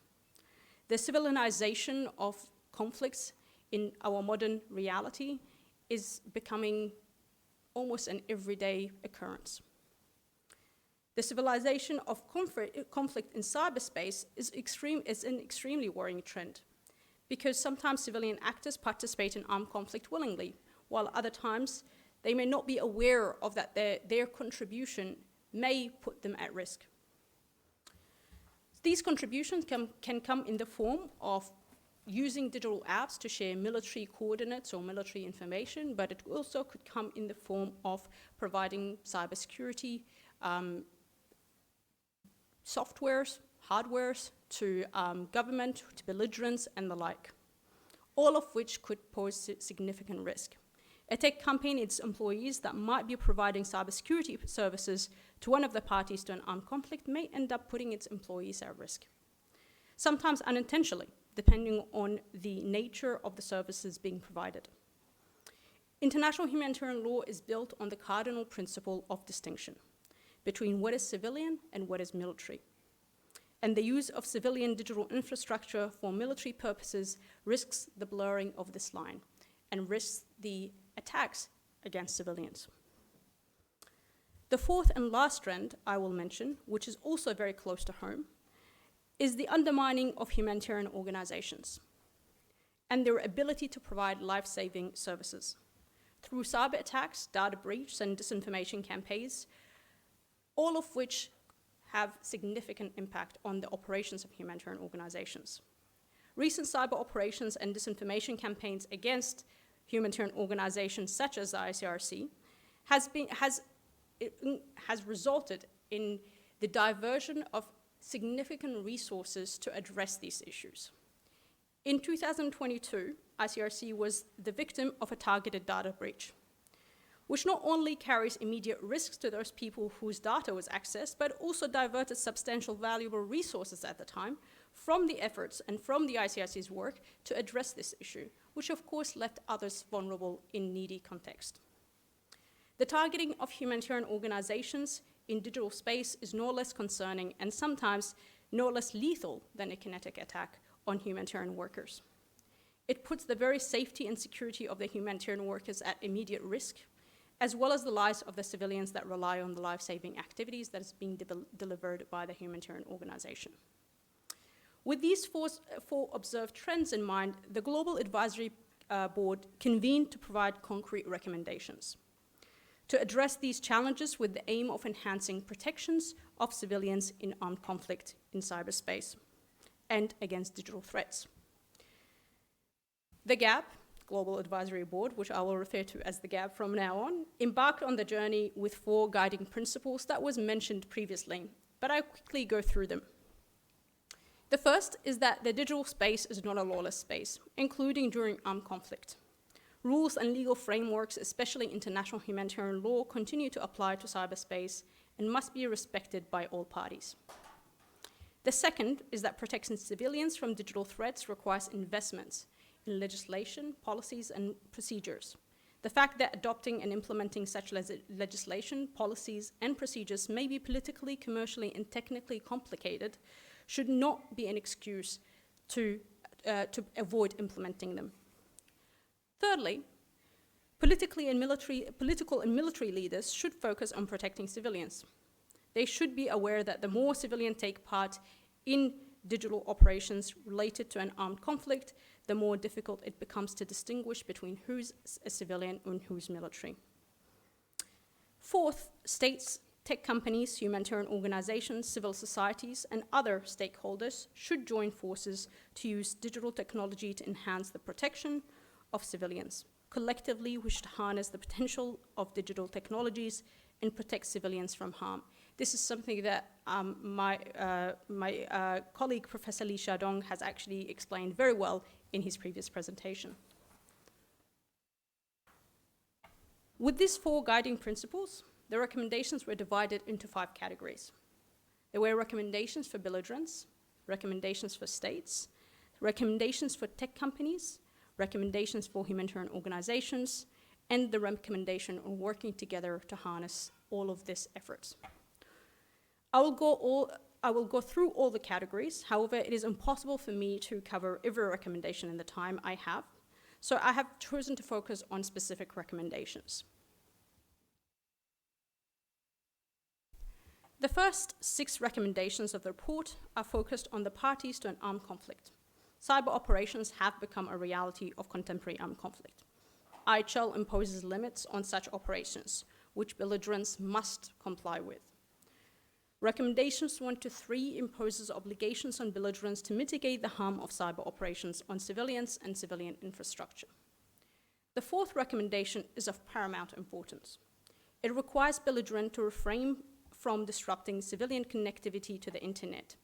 The civilization of conflicts in our modern reality is becoming almost an everyday occurrence. The civilization of conflict in cyberspace is an extremely worrying trend, because sometimes civilian actors participate in armed conflict willingly, while other times they may not be aware of that their contribution may put them at risk. These contributions can come in the form of using digital apps to share military coordinates or military information, but it also could come in the form of providing cybersecurity softwares, hardwares to government, to belligerents, and the like, all of which could pose significant risk. A tech company and its employees that might be providing cybersecurity services to one of the parties to an armed conflict may end up putting its employees at risk, sometimes unintentionally, depending on the nature of the services being provided. International humanitarian law is built on the cardinal principle of distinction between what is civilian and what is military. And the use of civilian digital infrastructure for military purposes risks the blurring of this line and risks the attacks against civilians. The fourth and last trend I will mention, which is also very close to home, is the undermining of humanitarian organizations and their ability to provide life-saving services. Through cyber attacks, data breach, and disinformation campaigns, all of which have significant impact on the operations of humanitarian organizations. Recent cyber operations and disinformation campaigns against humanitarian organizations such as the ICRC has resulted in the diversion of significant resources to address these issues. In 2022, ICRC was the victim of a targeted data breach, which not only carries immediate risks to those people whose data was accessed, but also diverted substantial valuable resources at the time from the efforts and from the ICRC's work to address this issue, which of course left others vulnerable in needy context. The targeting of humanitarian organizations in digital space is no less concerning and sometimes no less lethal than a kinetic attack on humanitarian workers. It puts the very safety and security of the humanitarian workers at immediate risk, as well as the lives of the civilians that rely on the life-saving activities that is being delivered by the humanitarian organization. With these four observed trends in mind, the Global Advisory Board convened to provide concrete recommendations to address these challenges with the aim of enhancing protections of civilians in armed conflict in cyberspace and against digital threats. The GAB, Global Advisory Board, which I will refer to as the GAB from now on, embarked on the journey with 4 guiding principles that was mentioned previously, but I'll quickly go through them. The first is that the digital space is not a lawless space, including during armed conflict. Rules and legal frameworks, especially international humanitarian law, continue to apply to cyberspace and must be respected by all parties. The second is that protecting civilians from digital threats requires investments in legislation, policies, and procedures. The fact that adopting and implementing such legislation, policies, and procedures may be politically, commercially, and technically complicated should not be an excuse to avoid implementing them. Thirdly, political and military leaders should focus on protecting civilians. They should be aware that the more civilians take part in digital operations related to an armed conflict, the more difficult it becomes to distinguish between who's a civilian and who's military. Fourth, states, tech companies, humanitarian organizations, civil societies, and other stakeholders should join forces to use digital technology to enhance the protection of civilians. Collectively, we should harness the potential of digital technologies and protect civilians from harm. This is something that my colleague, Professor Li Xiaodong, has actually explained very well in his previous presentation. With these 4 guiding principles, the recommendations were divided into 5 categories. There were recommendations for belligerents, recommendations for states, recommendations for tech companies, recommendations for humanitarian organizations, and the recommendation on working together to harness all of these efforts. I will go through all the categories. However, it is impossible for me to cover every recommendation in the time I have, so I have chosen to focus on specific recommendations. The first 6 recommendations of the report are focused on the parties to an armed conflict. Cyber operations have become a reality of contemporary armed conflict. IHL imposes limits on such operations, which belligerents must comply with. Recommendations 1 to 3 imposes obligations on belligerents to mitigate the harm of cyber operations on civilians and civilian infrastructure. The 4th recommendation is of paramount importance. It requires belligerents to refrain from disrupting civilian connectivity to the internet,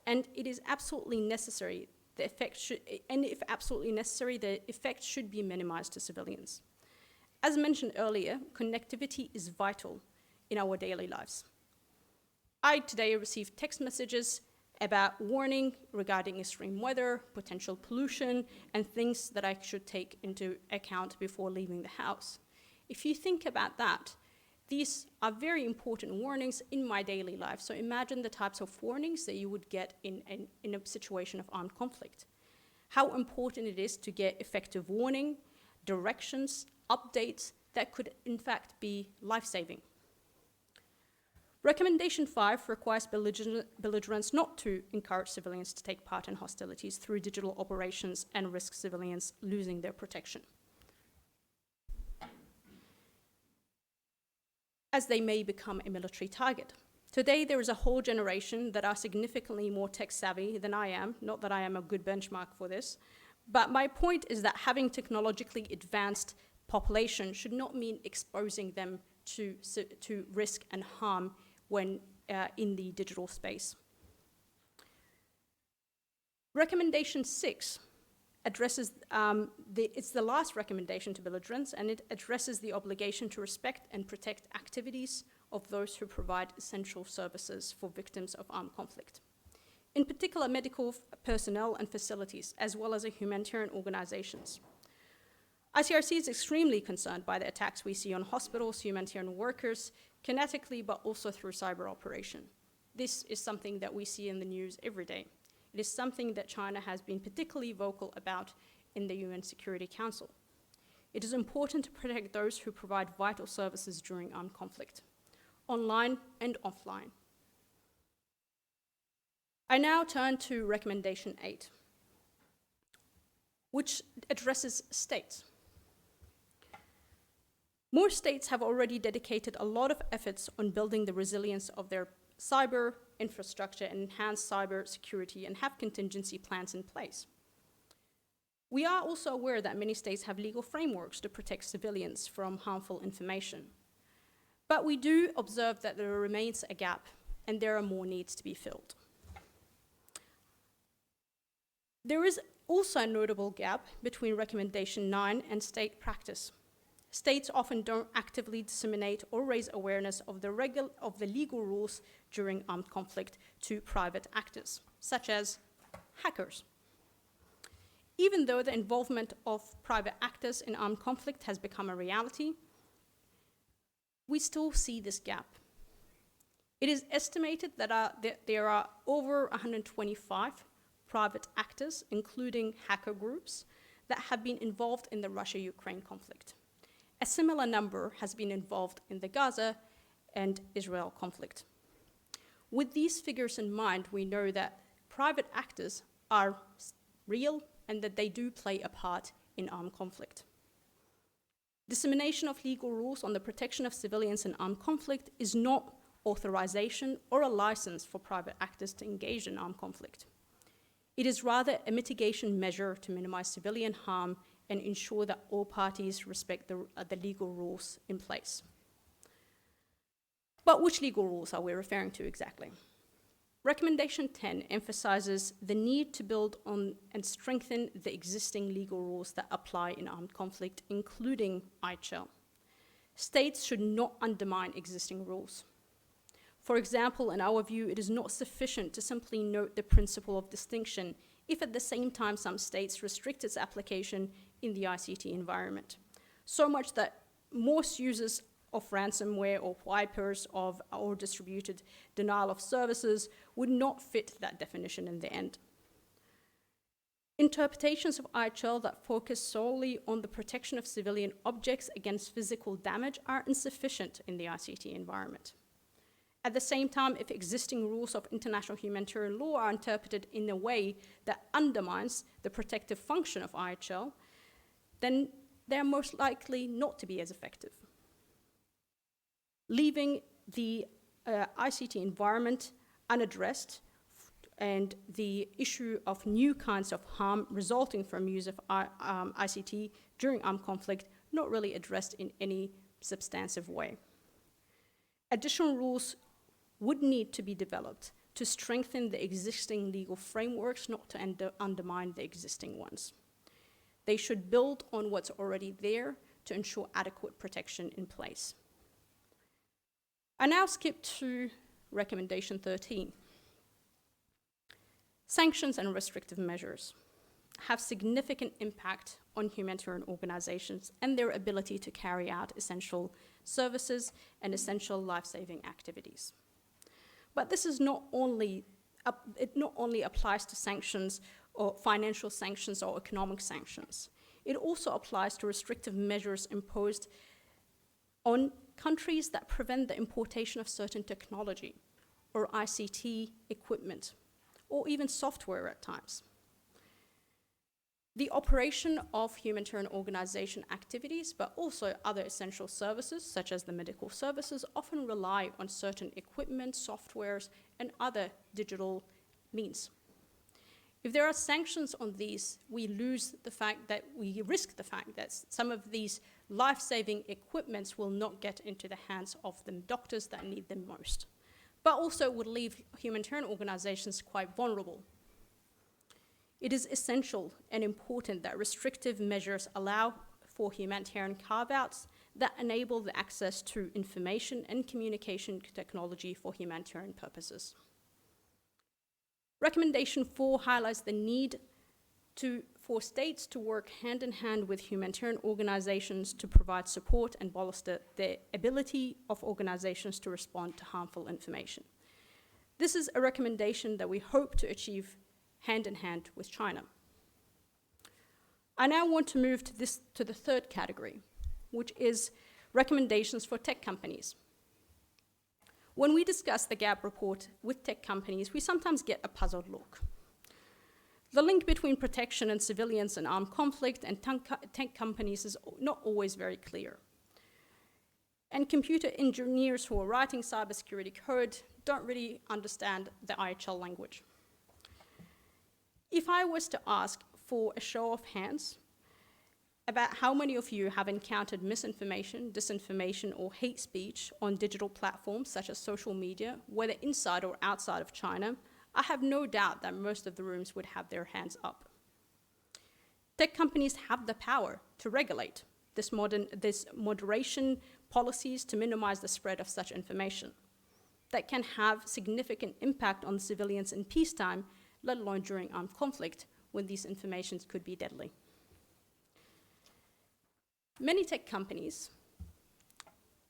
and it is absolutely necessary. If absolutely necessary, the effect should be minimized to civilians. As mentioned earlier, connectivity is vital in our daily lives. I today received text messages about warning regarding extreme weather, potential pollution, and things that I should take into account before leaving the house. If you think about that, these are very important warnings in my daily life. So imagine the types of warnings that you would get in a situation of armed conflict. How important it is to get effective warning, directions, updates that could in fact be life-saving. Recommendation 5 requires belligerents not to encourage civilians to take part in hostilities through digital operations and risk civilians losing their protection, as they may become a military target. Today, there is a whole generation that are significantly more tech-savvy than I am, not that I am a good benchmark for this, but my point is that having technologically advanced population should not mean exposing them to risk and harm when in the digital space. Recommendation 6 addresses, it's the last recommendation to belligerents, and it addresses the obligation to respect and protect activities of those who provide essential services for victims of armed conflict. in particular medical personnel and facilities, as well as humanitarian organizations. ICRC is extremely concerned by the attacks we see on hospitals, humanitarian workers, kinetically, but also through cyber operation. This is something that we see in the news every day. It is something that China has been particularly vocal about in the UN Security Council. It is important to protect those who provide vital services during armed conflict, online and offline. I now turn to Recommendation 8, which addresses states. More states have already dedicated a lot of efforts on building the resilience of their cyber infrastructure and enhance cyber security and have contingency plans in place. We are also aware that many states have legal frameworks to protect civilians from harmful information. But we do observe that there remains a gap and there are more needs to be filled. There is also a notable gap between Recommendation 9 and state practice. States often don't actively disseminate or raise awareness of the legal rules during armed conflict to private actors, such as hackers. Even though the involvement of private actors in armed conflict has become a reality, we still see this gap. It is estimated that there are over 125 private actors, including hacker groups, that have been involved in the Russia-Ukraine conflict. A similar number has been involved in the Gaza and Israel conflict. With these figures in mind, we know that private actors are real and that they do play a part in armed conflict. Dissemination of legal rules on the protection of civilians in armed conflict is not authorization or a license for private actors to engage in armed conflict. It is rather a mitigation measure to minimize civilian harm and ensure that all parties respect the legal rules in place. But which legal rules are we referring to exactly? Recommendation 10 emphasizes the need to build on and strengthen the existing legal rules that apply in armed conflict, including ICRC. States should not undermine existing rules. For example, in our view, it is not sufficient to simply note the principle of distinction if at the same time some states restrict its application in the ICT environment. So much that most users of ransomware or wipers or distributed denial of services would not fit that definition in the end. Interpretations of ICRC that focus solely on the protection of civilian objects against physical damage are insufficient in the ICT environment. At the same time, if existing rules of international humanitarian law are interpreted in a way that undermines the protective function of ICRC, then they're most likely not to be as effective. Leaving the ICT environment unaddressed and the issue of new kinds of harm resulting from use of ICT during armed conflict not really addressed in any substantive way. Additional rules would need to be developed to strengthen the existing legal frameworks, not to undermine the existing ones. They should build on what's already there to ensure adequate protection in place. I now skip to Recommendation 13. Sanctions and restrictive measures have significant impact on humanitarian organizations and their ability to carry out essential services and essential life-saving activities. But this is it not only applies to sanctions or financial sanctions or economic sanctions. It also applies to restrictive measures imposed on countries that prevent the importation of certain technology or ICT equipment, or even software at times. The operation of humanitarian organization activities, but also other essential services, such as the medical services, often rely on certain equipment, softwares, and other digital means. If there are sanctions on these, we risk the fact that some of these life-saving equipments will not get into the hands of the doctors that need them most, but also would leave humanitarian organizations quite vulnerable. It is essential and important that restrictive measures allow for humanitarian carve-outs that enable the access to information and communication technology for humanitarian purposes. Recommendation 4 highlights the need for states to work hand in hand with humanitarian organizations to provide support and bolster the ability of organizations to respond to harmful information. This is a recommendation that we hope to achieve hand in hand with China. I now want to move to the third category, which is recommendations for tech companies. When we discuss the GAP report with tech companies, we sometimes get a puzzled look. The link between protection and civilians in armed conflict and tech companies is not always very clear. And computer engineers who are writing cybersecurity code don't really understand the IHL language. If I was to ask for a show of hands about how many of you have encountered misinformation, disinformation, or hate speech on digital platforms such as social media, whether inside or outside of China, I have no doubt that most of the rooms would have their hands up. Tech companies have the power to regulate this moderation policies to minimize the spread of such information that can have significant impact on civilians in peacetime, let alone during armed conflict, when these informations could be deadly. Many tech companies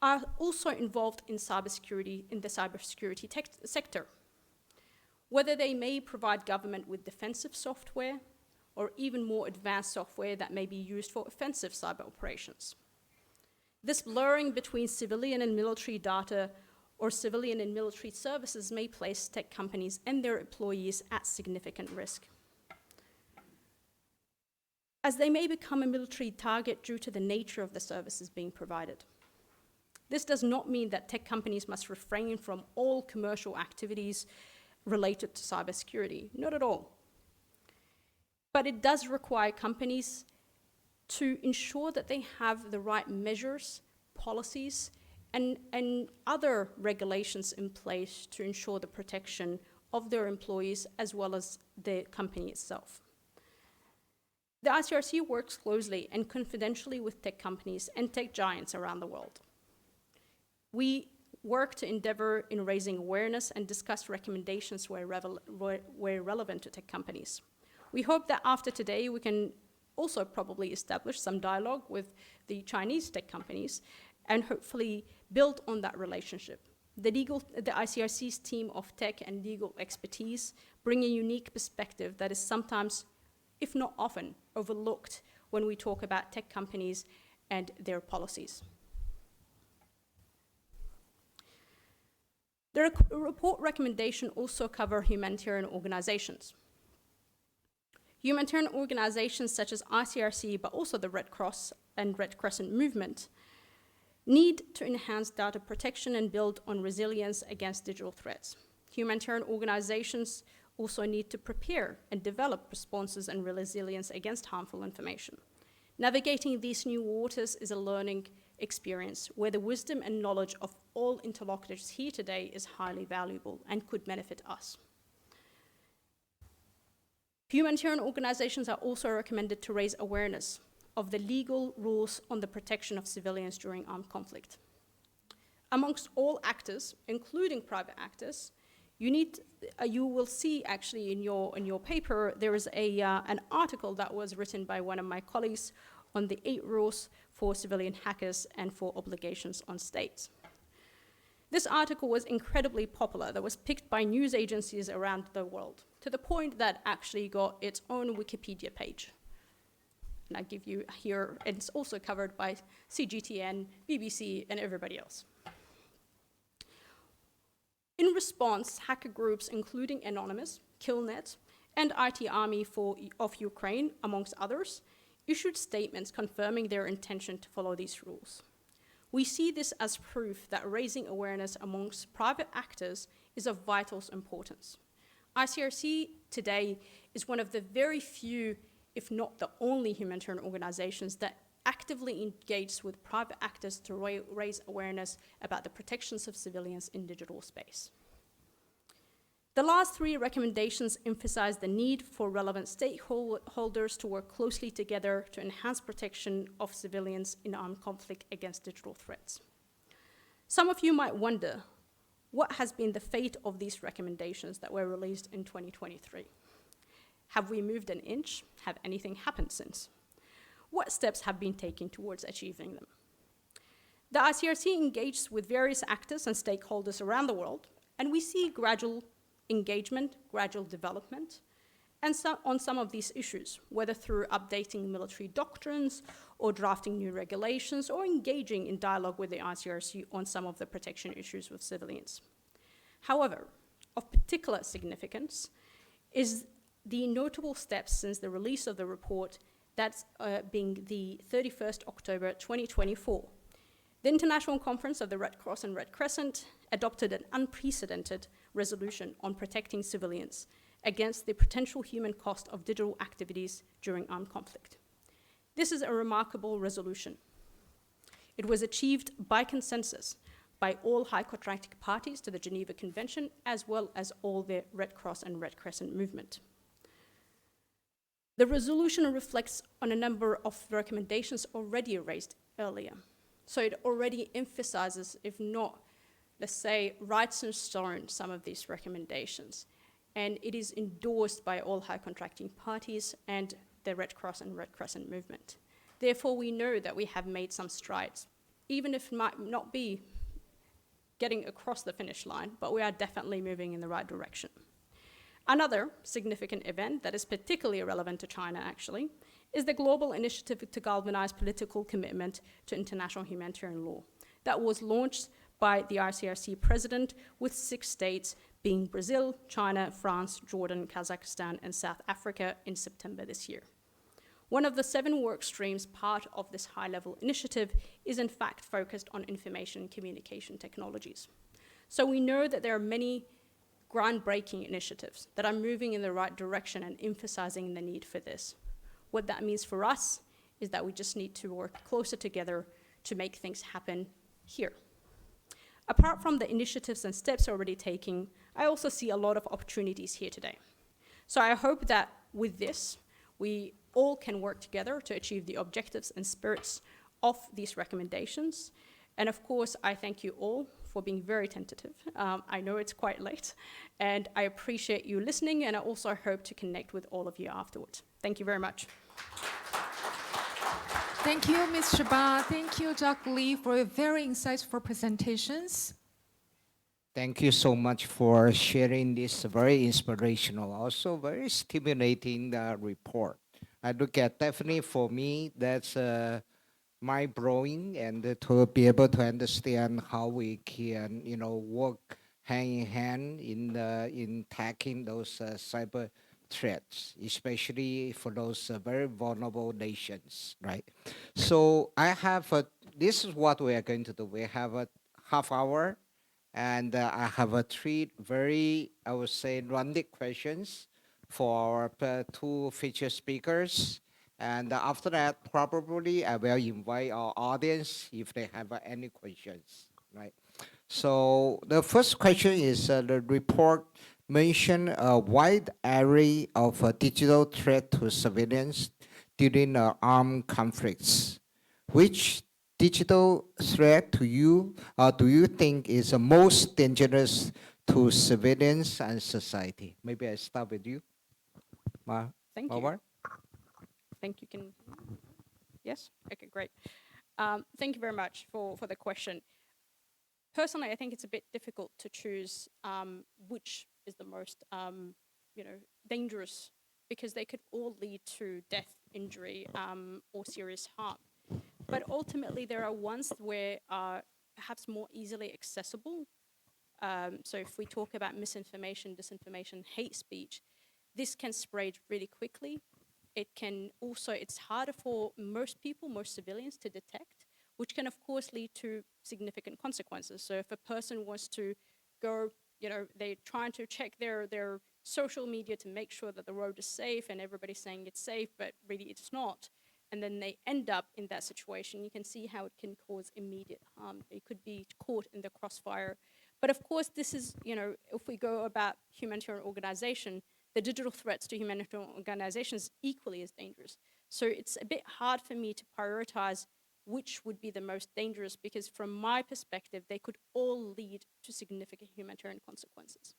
are also involved in cybersecurity, in the cybersecurity tech sector, whether they may provide government with defensive software or even more advanced software that may be used for offensive cyber operations. This blurring between civilian and military data or civilian and military services may place tech companies and their employees at significant risk, as they may become a military target due to the nature of the services being provided. This does not mean that tech companies must refrain from all commercial activities related to cybersecurity, not at all. But it does require companies to ensure that they have the right measures, policies, and other regulations in place to ensure the protection of their employees as well as the company itself. The ICRC works closely and confidentially with tech companies and tech giants around the world. We work to endeavor in raising awareness and discuss recommendations where relevant to tech companies. We hope that after today we can also probably establish some dialogue with the Chinese tech companies and hopefully build on that relationship. The ICRC's team of tech and legal expertise bring a unique perspective that is sometimes, if not often, overlooked when we talk about tech companies and their policies. The report recommendation also cover humanitarian organizations. Humanitarian organizations such as ICRC, but also the Red Cross and Red Crescent movement, need to enhance data protection and build on resilience against digital threats. Humanitarian organizations also need to prepare and develop responses and resilience against harmful information. Navigating these new waters is a learning experience where the wisdom and knowledge of all interlocutors here today is highly valuable and could benefit us. Humanitarian organizations are also recommended to raise awareness of the legal rules on the protection of civilians during armed conflict. Amongst all actors, including private actors, you will see actually in your paper, there is an article that was written by one of my colleagues on the 8 rules for civilian hackers and for obligations on states. This article was incredibly popular. That was picked by news agencies around the world, to the point that actually got its own Wikipedia page. And I give you here, and it's also covered by CGTN, BBC, and everybody else. In response, hacker groups including Anonymous, Killnet, and IT Army of Ukraine, amongst others, issued statements confirming their intention to follow these rules. We see this as proof that raising awareness amongst private actors is of vital importance. ICRC today is one of the very few, if not the only humanitarian organizations that actively engage with private actors to raise awareness about the protections of civilians in digital space. The last 3 recommendations emphasize the need for relevant stakeholders to work closely together to enhance protection of civilians in armed conflict against digital threats. Some of you might wonder, what has been the fate of these recommendations that were released in 2023? Have we moved an inch? Have anything happened since? What steps have been taken towards achieving them? The ICRC engages with various actors and stakeholders around the world, and we see gradual engagement, gradual development, and on some of these issues, whether through updating military doctrines or drafting new regulations or engaging in dialogue with the ICRC on some of the protection issues with civilians. However, of particular significance is the notable steps since the release of the report, that's being the 31st October 2024. The International Conference of the Red Cross and Red Crescent adopted an unprecedented resolution on protecting civilians against the potential human cost of digital activities during armed conflict. This is a remarkable resolution. It was achieved by consensus by all high contracting parties to the Geneva Convention, as well as all the Red Cross and Red Crescent movement. The resolution reflects on a number of recommendations already raised earlier. So it already emphasizes, if not, let's say, writes in stone some of these recommendations. And it is endorsed by all high contracting parties and the Red Cross and Red Crescent movement. Therefore, we know that we have made some strides, even if it might not be getting across the finish line, but we are definitely moving in the right direction. Another significant event that is particularly relevant to China, actually, is the global initiative to galvanize political commitment to international humanitarian law that was launched by the ICRC president, with 6 states being Brazil, China, France, Jordan, Kazakhstan, and South Africa in September this year. One of the 7 work streams part of this high-level initiative is in fact focused on information communication technologies. So we know that there are many groundbreaking initiatives that are moving in the right direction and emphasizing the need for this. What that means for us is that we just need to work closer together to make things happen here. Apart from the initiatives and steps already taken, I also see a lot of opportunities here today. So I hope that with this, we all can work together to achieve the objectives and spirits of these recommendations. And of course, I thank you all for being very tentative. I know it's quite late, and I appreciate you listening, and I also hope to connect with all of you afterwards. Thank you very much. Thank you, Ms. Shaba. Thank you, Dr. Li, for your very insightful presentations. Thank you so much for sharing this very inspirational, also very stimulating report. I look at definitely for me, that's mind-blowing, and to be able to understand how we can, work hand in hand in tackling those cyber threats, especially for those very vulnerable nations, right? So I have this is what we are going to do. We have a half hour, and I have 3 very, I would say, rounded questions for our 2 featured speakers. And after that, probably I will invite our audience if they have any questions, right? So the first question is the report mentioned a wide array of digital threat to civilians during armed conflicts. Which digital threat to you do you think is the most dangerous to civilians and society? Maybe I start with you, Thank you. Mawar. Think you can, yes? Okay, great. Thank you very much for the question. Personally, I think it's a bit difficult to choose which is the most, dangerous, because they could all lead to death, injury, or serious harm. But ultimately, there are ones where are perhaps more easily accessible. So if we talk about misinformation, disinformation, hate speech, this can spread really quickly. It can also, it's harder for most people, most civilians to detect, which can of course lead to significant consequences. So if a person wants to go, they're trying to check their social media to make sure that the road is safe and everybody's saying it's safe, but really it's not. And then they end up in that situation, you can see how it can cause immediate harm. They could be caught in the crossfire. But of course, this is, if we go about humanitarian organization, the digital threats to humanitarian organizations equally as dangerous. So it's a bit hard for me to prioritize which would be the most dangerous, because from my perspective, they could all lead to significant humanitarian consequences.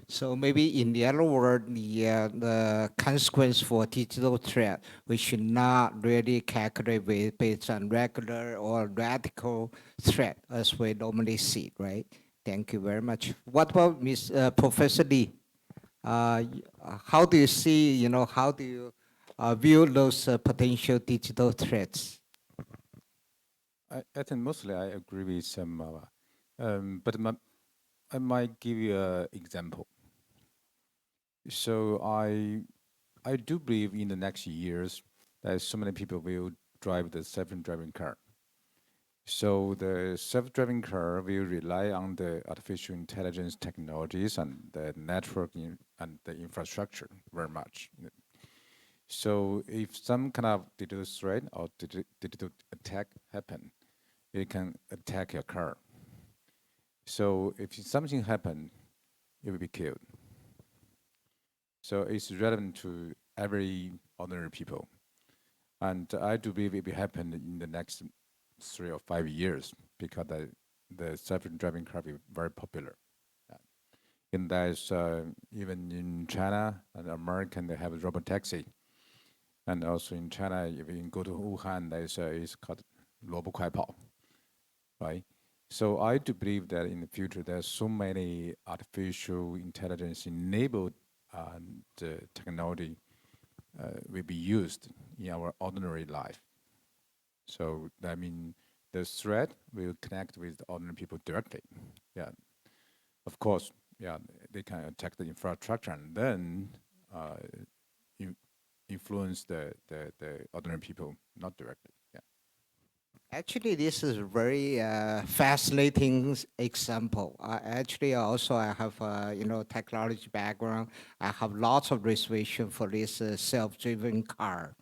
So maybe in the other word, the consequence for digital threat, we should not really calculate based on regular or radical threat as we normally see it, right? Thank you very much. What about Professor Lee? How do you see, how do you view those potential digital threats? I think mostly I agree with some, but I might give you an example. So I do believe in the next years that so many people will drive the self-driving car. So the self-driving car will rely on the artificial intelligence technologies and the networking and the infrastructure very much. So if some kind of digital threat or digital attack happen, it can attack your car. So if something happen, you will be killed. So it's relevant to every ordinary people. And I do believe it will happen in the next 3 or 5 years because the self-driving car will be very popular. And there's even in China and American, they have a robot taxi. And also in China, if you go to Wuhan, there's it's called 萝卜快跑, right? So I do believe that in the future, there's so many artificial intelligence enabled the technology will be used in our ordinary life. So I mean, the threat will connect with ordinary people directly. Yeah, of course. Yeah, they can attack the infrastructure and then influence the ordinary people, not directly. Yeah. Actually, this is a very fascinating example. Actually, also I have technology background. I have lots of reservation for this self-driven car.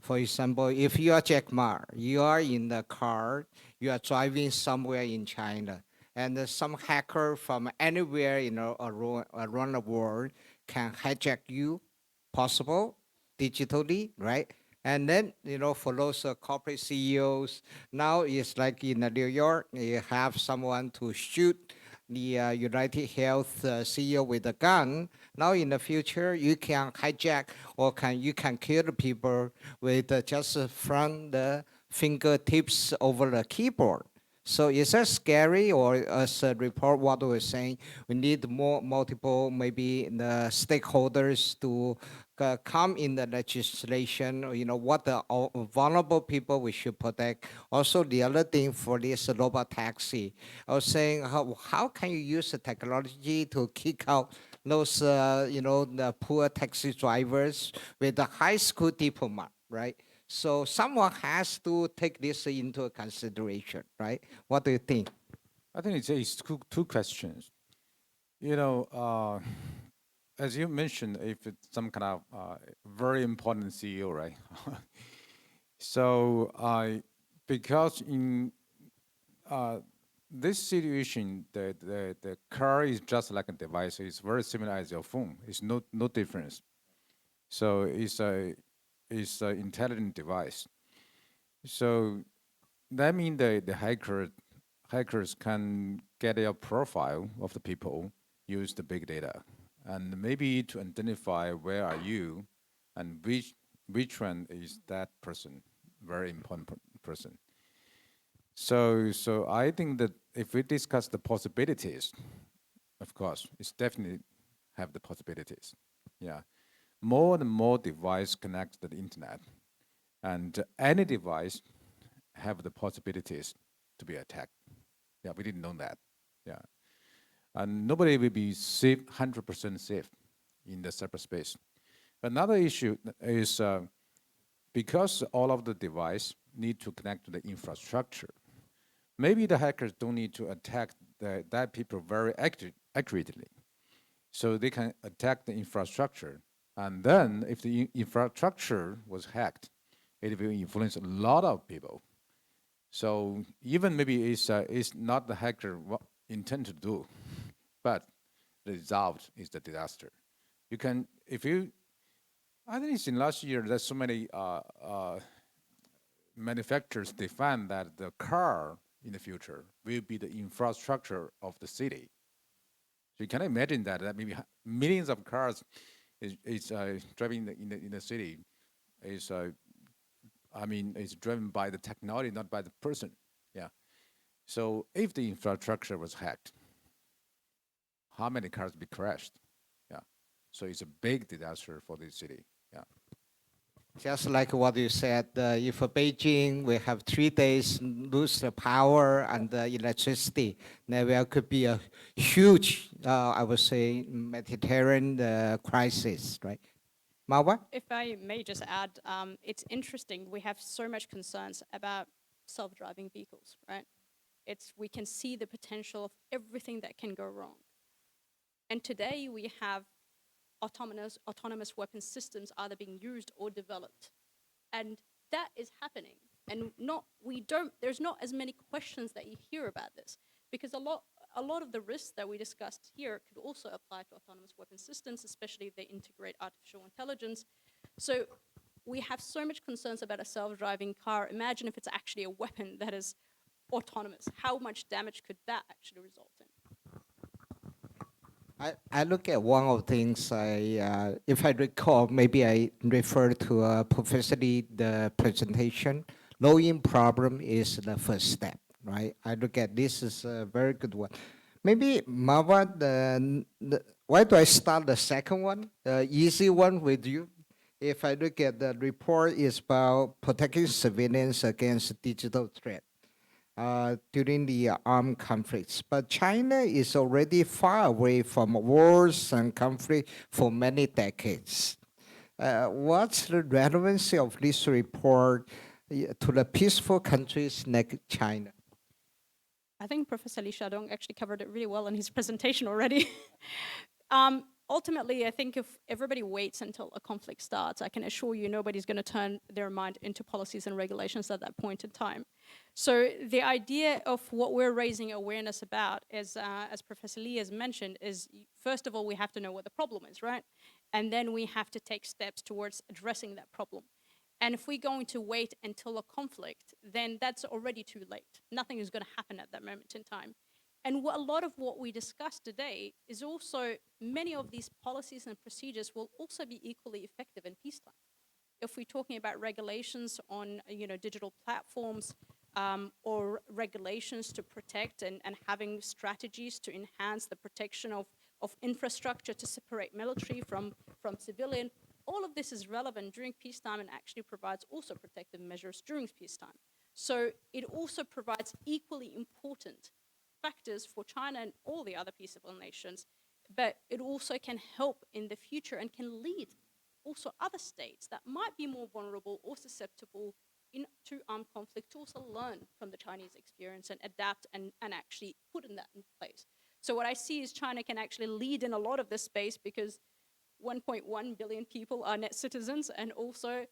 For example, if you are Jack Ma, you are in the car, you are driving somewhere in China, and some hacker from anywhere around the world can hijack you, possible digitally, right? And then, for those corporate CEOs, now it's like in New York, you have someone to shoot the United Health CEO with a gun. Now in the future, you can hijack or you can kill the people with just from the fingertips over the keyboard. So is that scary, or as a report what we're saying, we need more multiple maybe the stakeholders to come in the legislation, what the vulnerable people we should protect. Also, the other thing for this robot taxi, I was saying, how can you use the technology to kick out those, the poor taxi drivers with the high school diploma, right? So someone has to take this into consideration, right? What do you think? I think it's two questions. You know, as you mentioned, if it's some kind of very important CEO, right? So because in this situation, the car is just like a device. It's very similar as your phone. It's no difference. So it's a intelligent device. So that means the hackers can get a profile of the people, use the big data, and maybe to identify where are you, and which one is that person, very important person. So I think that if we discuss the possibilities, of course, it's definitely have the possibilities. Yeah, more and more device connect to the internet, and any device have the possibilities to be attacked. Yeah, we didn't know that. Yeah, and nobody will be safe, 100% safe in the cyberspace. Another issue is because all of the device need to connect to the infrastructure. Maybe the hackers don't need to attack that people very accurately, so they can attack the infrastructure. And then, if the infrastructure was hacked, it will influence a lot of people. So even maybe it's not the hacker intend to do, but the result is the disaster. You can, if you, I think it's in last year, there's so many manufacturers define that the car in the future will be the infrastructure of the city. So you can imagine that maybe millions of cars is driving in the city is is driven by the technology, not by the person. Yeah. So if the infrastructure was hacked, how many cars be crashed? Yeah. So it's a big disaster for the city. Yeah. Just like what you said, if Beijing we have 3 days lose the power and the electricity, there could be a huge, I would say, Mediterranean crisis, right? Marwa? If I may just add, it's interesting. We have so much concerns about self-driving vehicles, right? We can see the potential of everything that can go wrong. And today we have autonomous weapon systems either being used or developed. And that is happening. And there's not as many questions that you hear about this, because a lot of the risks that we discussed here could also apply to autonomous weapon systems, especially if they integrate artificial intelligence. So we have so much concerns about a self-driving car. Imagine if it's actually a weapon that is autonomous. How much damage could that actually result in? I look at one of the things if I recall, maybe I refer to Professor Lee, the presentation. Knowing problem is the first step, right? I look at this is a very good one. Maybe Marwa, why do I start the second one, the easy one with you? If I look at the report, is about protecting civilians against digital threat during the armed conflicts. But China is already far away from wars and conflict for many decades. What's the relevancy of this report to the peaceful countries like China? I think Professor Li Xiaodong actually covered it really well in his presentation already. Ultimately, I think if everybody waits until a conflict starts, I can assure you nobody's going to turn their mind into policies and regulations at that point in time. So the idea of what we're raising awareness about, as Professor Lee has mentioned, is first of all, we have to know what the problem is, right? And then we have to take steps towards addressing that problem. And if we're going to wait until a conflict, then that's already too late. Nothing is going to happen at that moment in time. And a lot of what we discussed today is also many of these policies and procedures will also be equally effective in peacetime. If we're talking about regulations on digital platforms or regulations to protect and having strategies to enhance the protection of infrastructure to separate military from civilian, all of this is relevant during peacetime and actually provides also protective measures during peacetime. So it also provides equally important factors for China and all the other peaceable nations, but it also can help in the future and can lead also other states that might be more vulnerable or susceptible to armed conflict to also learn from the Chinese experience and adapt and actually put in that in place. So what I see is China can actually lead in a lot of this space because 1.1 billion people are net citizens, and also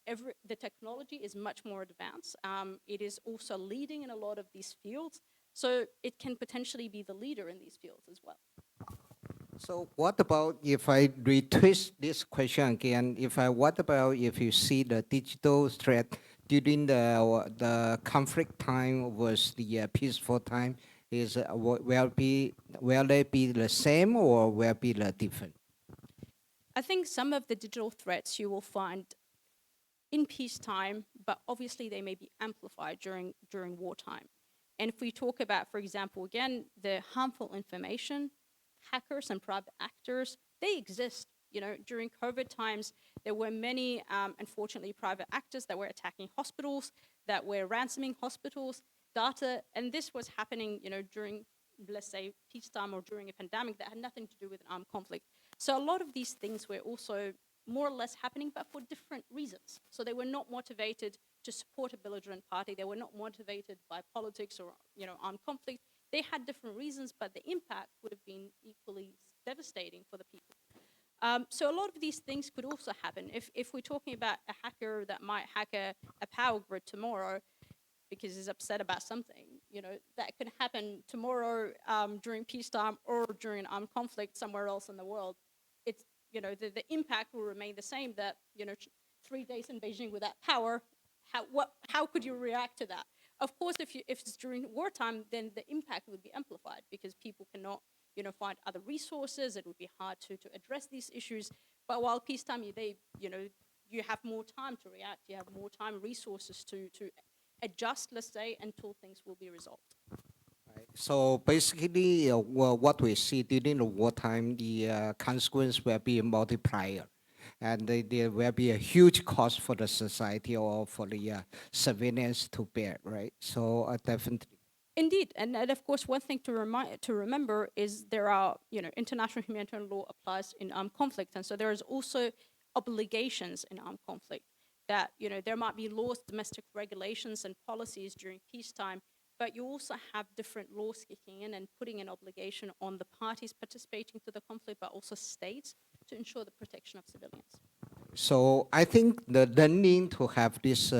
the technology is much more advanced. It is also leading in a lot of these fields, so it can potentially be the leader in these fields as well. So what about if I retwist this question again? What about if you see the digital threat during the conflict time was the peaceful time? Will they be the same or will be the different? I think some of the digital threats you will find in peacetime, but obviously they may be amplified during wartime. And if we talk about, for example, again, the harmful information, hackers and private actors, they exist. During COVID times, there were many, unfortunately, private actors that were attacking hospitals, that were ransoming hospitals, data, and this was happening, during, let's say, peacetime or during a pandemic that had nothing to do with an armed conflict. So a lot of these things were also more or less happening, but for different reasons. So they were not motivated to support a belligerent party. They were not motivated by politics or armed conflict. They had different reasons, but the impact would have been equally devastating for the people. So a lot of these things could also happen. If we're talking about a hacker that might hack a power grid tomorrow because he's upset about something, that could happen tomorrow during peacetime or during armed conflict somewhere else in the world. It's the impact will remain the same, that 3 days in Beijing without power how could you react to that? Of course, if it's during wartime, then the impact would be amplified because people cannot, find other resources. It would be hard to address these issues. But while peacetime, you have more time to react. You have more time, resources to adjust, let's say, until things will be resolved. Right. So basically, well, what we see during the wartime, the consequence will be a multiplier. And there will be a huge cost for the society or for the civilians to bear, right? So definitely. Indeed, and of course, one thing to remember is there are, international humanitarian law applies in armed conflict, and so there is also obligations in armed conflict that there might be laws, domestic regulations, and policies during peacetime, but you also have different laws kicking in and putting an obligation on the parties participating to the conflict, but also states to ensure the protection of civilians. So I think the need to have this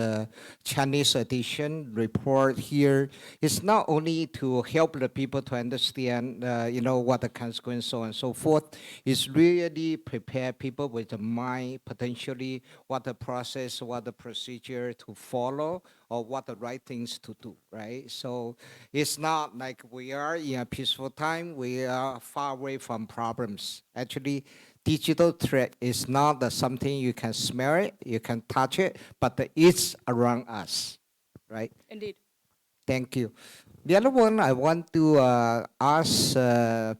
Chinese edition report here is not only to help the people to understand, what the consequences, so on and so forth. It's really prepare people with the mind, potentially what the process, what the procedure to follow, or what the right things to do, right? So it's not like we are in a peaceful time. We are far away from problems. Actually, digital threat is not something you can smell it, you can touch it, but it's around us, right? Indeed. Thank you. The other one I want to ask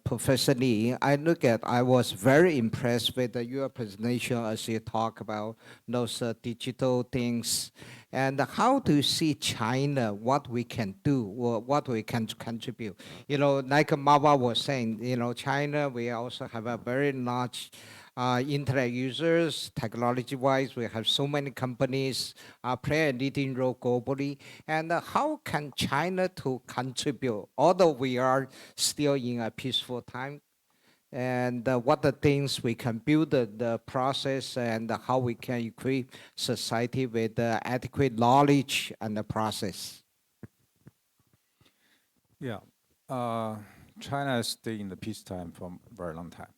Professor Lee. I was very impressed with your presentation as you talk about those digital things. And how do you see China, what we can do, or what we can contribute? Like Mawa was saying, China, we also have a very large internet users, technology-wise, we have so many companies play a leading role globally. And how can China to contribute, although we are still in a peaceful time? And what the things we can build the process and how we can equip society with adequate knowledge and the process. Yeah. China has stayed in the peacetime for a very long time.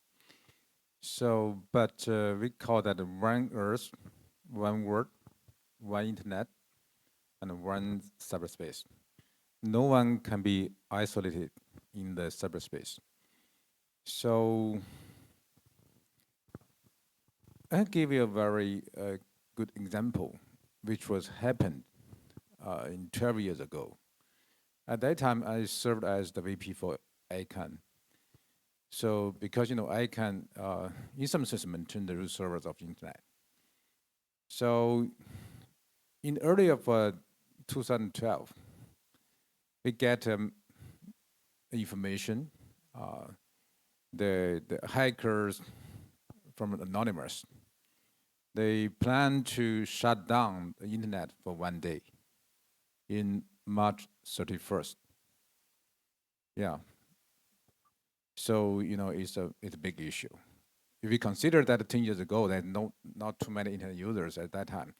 So, but we call that one Earth, one world, one internet, and one cyberspace. No one can be isolated in the cyberspace. So, I'll give you a very good example, which was happened in 12 years ago. At that time, I served as the VP for ICANN. So because ICANN, in some sense, maintain the root servers of the internet. So in early of 2012, we get information. The hackers from Anonymous, they plan to shut down the internet for 1 day in March 31st. Yeah. So it's a big issue. If we consider that 10 years ago, there not too many internet users at that time,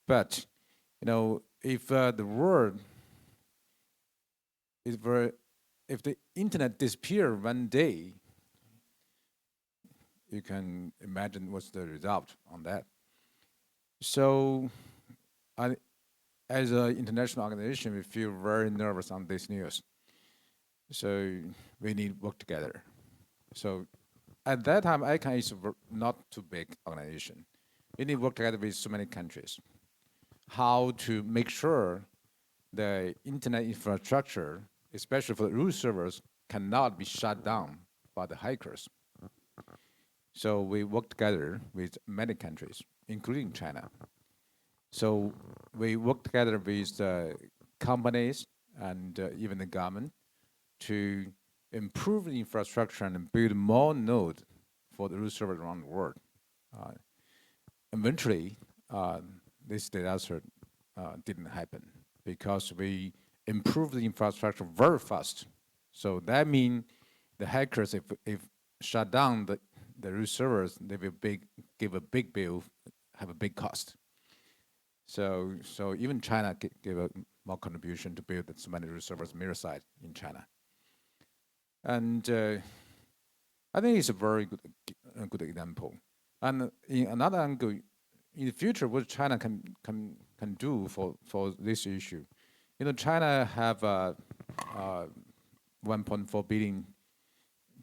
but if the world is if the internet disappear 1 day, you can imagine what's the result on that. So, as an international organization, we feel very nervous on this news. So we need to work together. So at that time, ICANN is not too big organization. We need to work together with so many countries. How to make sure the internet infrastructure, especially for the root servers, cannot be shut down by the hackers. So we work together with many countries, including China. So we work together with companies and even the government to improve the infrastructure and build more nodes for the root servers around the world. Eventually, this disaster didn't happen because we improved the infrastructure very fast. So that means the hackers, if shut down the root servers, they will give a big bill, have a big cost. So even China gave a more contribution to build so many root servers mirror site in China. And I think it's a very good example. And in another angle, in the future, what China can can do for this issue. You know, China have 1.4 billion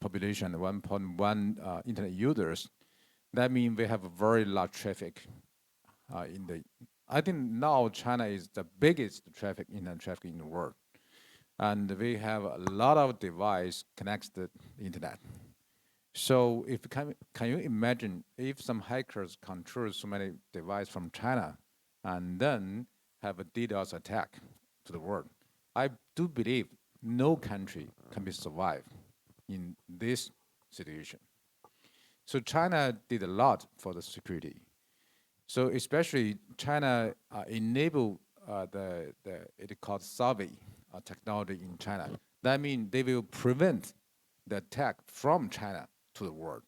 population, 1.1 internet users. That means we have a very large traffic in the. I think now China is the biggest internet traffic in the world, and we have a lot of device connected to the internet. So if can you imagine if some hackers control so many devices from China, and then have a DDoS attack to the world? I do believe no country can be survived in this situation. So China did a lot for the security. So especially China enable it called survey technology in China. That means they will prevent the attack from China to the world.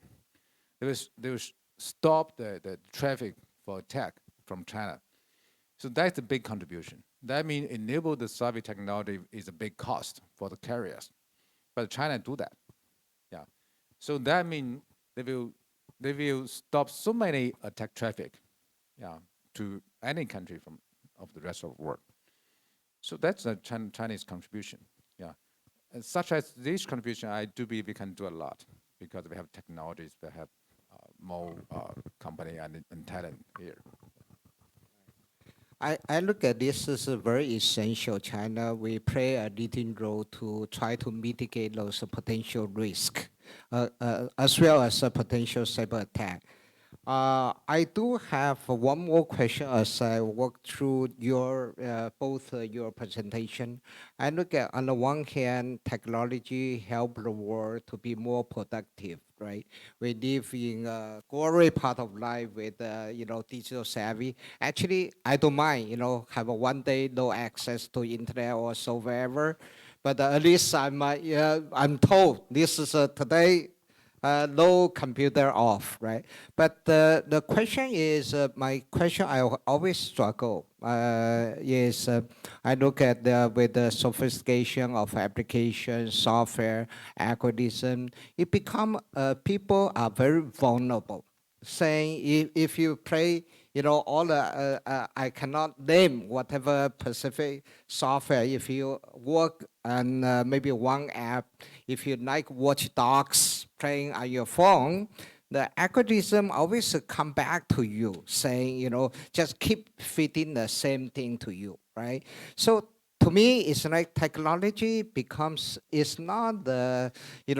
They will stop the traffic for attack from China. So that's a big contribution. That means enable the survey technology is a big cost for the carriers, but China do that. Yeah. So that means they will stop so many attack traffic, yeah, to any country of the rest of the world. So that's a Chinese contribution, yeah. And such as this contribution, I do believe we can do a lot because we have technologies, we have more company and talent here. I look at this as a very essential. China, we play a leading role to try to mitigate those potential risks, as well as a potential cyber attack. I do have one more question as I walk through your both your presentation. I look at, on the one hand, technology help the world to be more productive, right? We live in a glory part of life with digital savvy. Actually, I don't mind have a one day no access to internet or so wherever, but at least I'm told this is today no computer off, right? But the question is, my question I always struggle is, I look at with the sophistication of application, software, algorithm, it become people are very vulnerable. Saying if you play, all the, I cannot name whatever specific software. If you work on maybe one app, if you like watch dogs playing on your phone, the algorithm always come back to you saying, just keep feeding the same thing to you, right? So to me, it's like technology becomes, it's not the,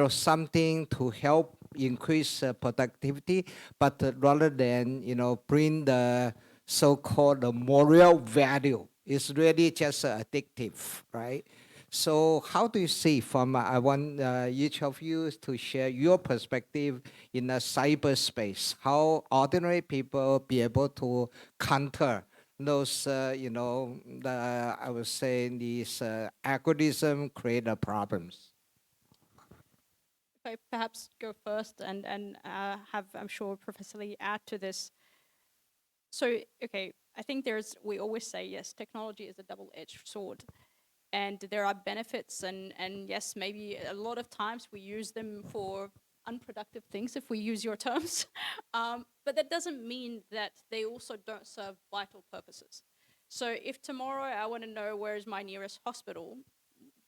something to help increase productivity, but rather than, bring the so-called moral value. It's really just addictive, right? So how do you see from, I want each of you to share your perspective in the cyberspace, how ordinary people be able to counter those, I would say these algorithm create problems. If I perhaps go first and have, I'm sure, Professor Lee add to this. So, okay, I think we always say, yes, technology is a double-edged sword. And there are benefits, and yes, maybe a lot of times we use them for unproductive things, if we use your terms. But that doesn't mean that they also don't serve vital purposes. So if tomorrow I want to know where is my nearest hospital,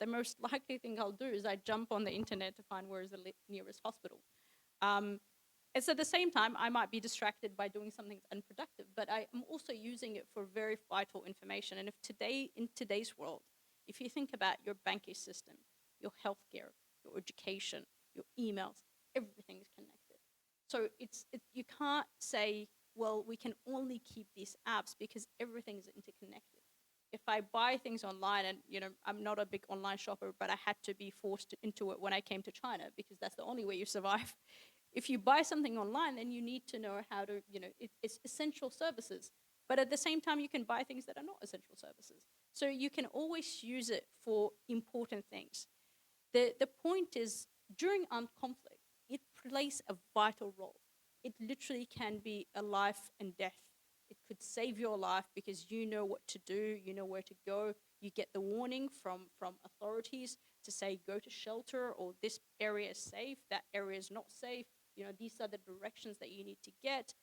the most likely thing I'll do is I jump on the internet to find where is the nearest hospital. It's at the same time, I might be distracted by doing something unproductive, but I am also using it for very vital information. And in today's world, if you think about your banking system, your healthcare, your education, your emails, everything is connected. So you can't say, well, we can only keep these apps because everything is interconnected. If I buy things online, and I'm not a big online shopper, but I had to be forced into it when I came to China because that's the only way you survive. If you buy something online, then you need to know how to, it's essential services. But at the same time, you can buy things that are not essential services. So you can always use it for important things. The point is, during armed conflict, it plays a vital role. It literally can be a life and death. It could save your life because you know what to do, you know where to go. You get the warning from authorities to say, go to shelter, or this area is safe, that area is not safe. These are the directions that you need to get.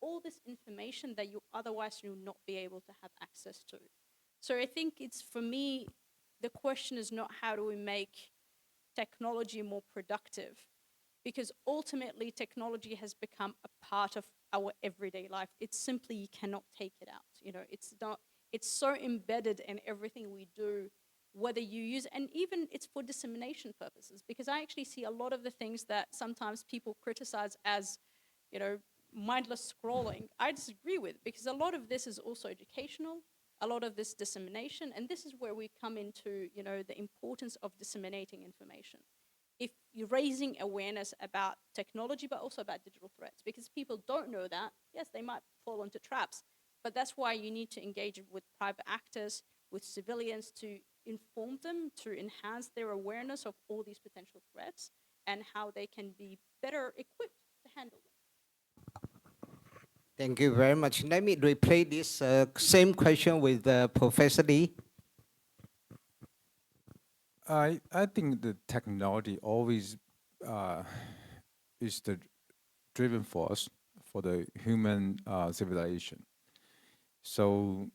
all this information that you otherwise will not be able to have access to. So I think it's, for me, the question is not how do we make technology more productive, because ultimately technology has become a part of our everyday life. It's simply, you cannot take it out. You know, it's so embedded in everything we do, whether you use, and even it's for dissemination purposes, because I actually see a lot of the things that sometimes people criticize as, you know, mindless scrolling, I disagree with, because a lot of this is also educational, a lot of this dissemination, and this is where we come into, you know, the importance of disseminating information. If you're raising awareness about technology, but also about digital threats, because people don't know that, yes, they might fall into traps, but that's why you need to engage with private actors, with civilians, to inform them, to enhance their awareness of all these potential threats and how they can be better equipped to handle them. Thank you very much. Let me replay this same question with Professor Lee. I think the technology always is the driven force for the human civilization. So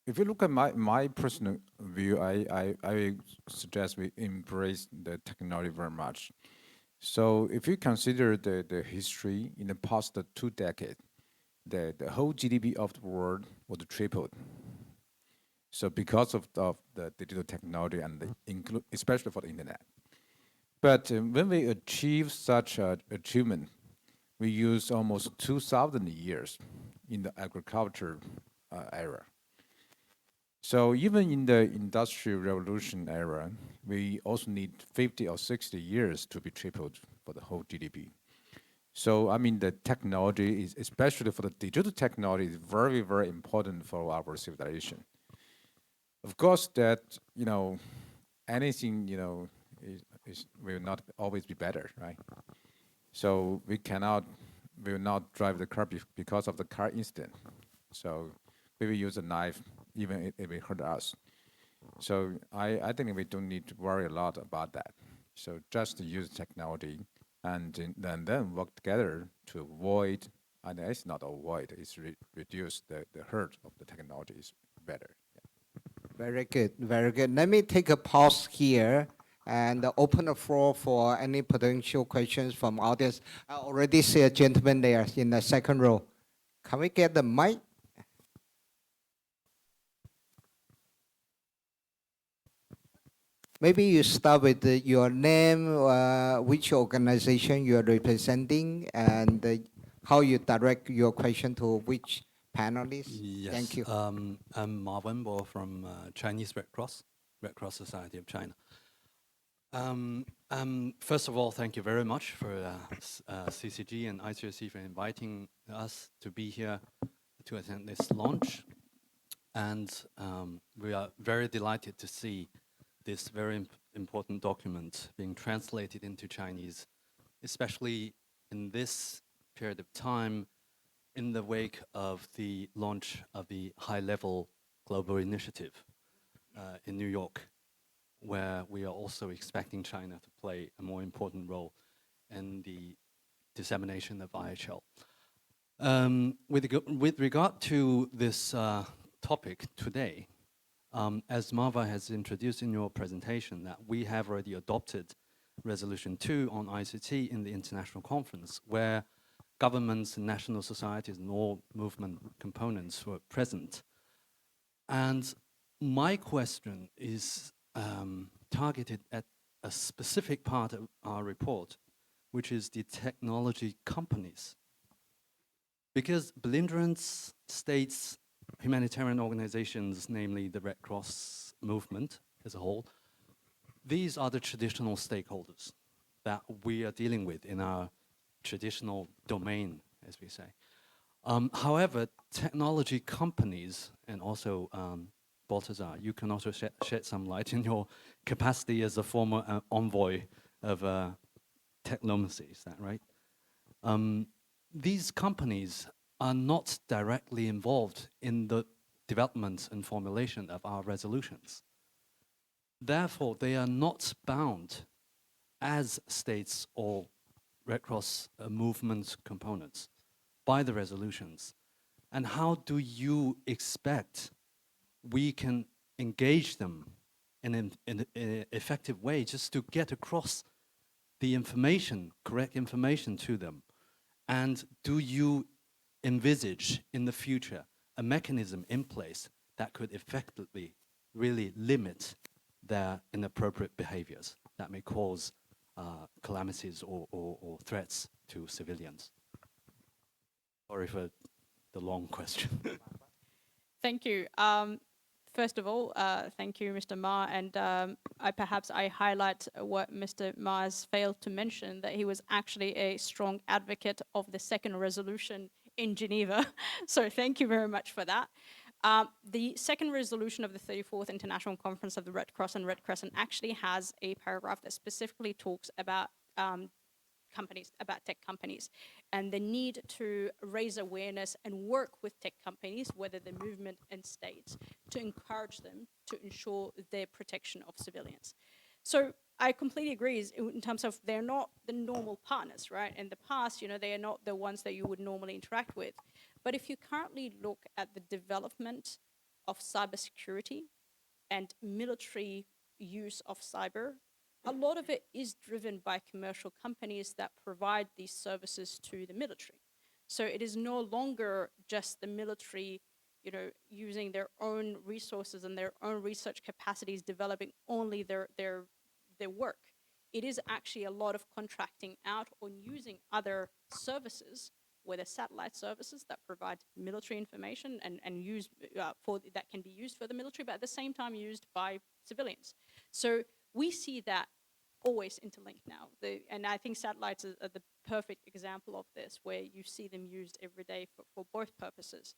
if you look at my personal view, I suggest we embrace the technology very much. So if you consider the history in the past 2 decades, the whole GDP of the world was tripled. So because of the digital technology and especially for the internet. But when we achieve such achievement, we use almost 2,000 years in the agriculture era. So even in the industrial revolution era, we also need 50 or 60 years to be tripled for the whole GDP. So I mean, the technology is, especially for the digital technology, is very, very important for our civilization. Of course, that, you know, anything, you know, will not always be better, right? So we will not drive the car because of the car incident. So we will use a knife even if it hurt us. So I think we don't need to worry a lot about that. So just use technology and then work together to avoid, and it's not avoid, it's reduce the hurt of the technology is better. Very good, very good. Let me take a pause here and open the floor for any potential questions from audience. I already see a gentleman there in the second row. Can we get the mic? Maybe you start with your name, which organization you are representing, and how you direct your question to which panelists. Yes. Thank you. I'm Ma Wenbo from Chinese Red Cross Society of China. First of all, thank you very much for CCG and ICRC for inviting us to be here to attend this launch. And we are very delighted to see this very important document being translated into Chinese, especially in this period of time in the wake of the launch of the high-level global initiative in New York, where we are also expecting China to play a more important role in the dissemination of IHL. With regard to this topic today, as Marva has introduced in your presentation, that we have already adopted Resolution 2 on ICT in the international conference, where governments and national societies and all movement components were present. And my question is targeted at a specific part of our report, which is the technology companies. Because belligerent states, humanitarian organizations, namely the Red Cross movement as a whole, these are the traditional stakeholders that we are dealing with in our traditional domain, as we say. However, technology companies, and also Balthazar, you can also shed some light in your capacity as a former envoy of technomacy, is that right? These companies are not directly involved in the development and formulation of our resolutions. Therefore, they are not bound as states or Red Cross movement components by the resolutions? And how do you expect we can engage them in an effective way just to get across the information, correct information to them? And do you envisage in the future a mechanism in place that could effectively really limit their inappropriate behaviors that may cause calamities or threats to civilians? Sorry for the long question. Thank you. First of all, thank you, Mr. Ma, and I highlight what Mr. Ma has failed to mention, that he was actually a strong advocate of the second resolution in Geneva. So thank you very much for that. The second resolution of the 34th International Conference of the Red Cross and Red Crescent actually has a paragraph that specifically talks about tech companies, and the need to raise awareness and work with tech companies, whether the movement and states, to encourage them to ensure their protection of civilians. So I completely agree in terms of they're not the normal partners, right? In the past, they are not the ones that you would normally interact with. But if you currently look at the development of cybersecurity and military use of cyber, a lot of it is driven by commercial companies that provide these services to the military. So it is no longer just the military, using their own resources and their own research capacities, developing only their work. It is actually a lot of contracting out on using other services, whether satellite services that provide military information and use that can be used for the military, but at the same time used by civilians. So we see that always interlinked now. And I think satellites are the perfect example of this, where you see them used every day for both purposes.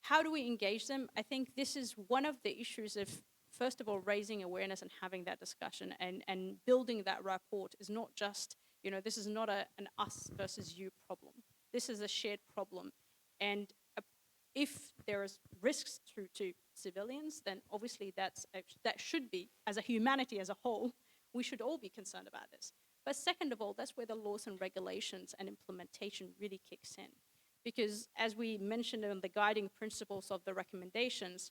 How do we engage them? I think this is one of the issues of, first of all, raising awareness and having that discussion and building that rapport is not just, this is not an us versus you problem. This is a shared problem. And if there is risks to civilians, then obviously that should be, as a humanity as a whole, we should all be concerned about this. But second of all, that's where the laws and regulations and implementation really kicks in. Because as we mentioned in the guiding principles of the recommendations,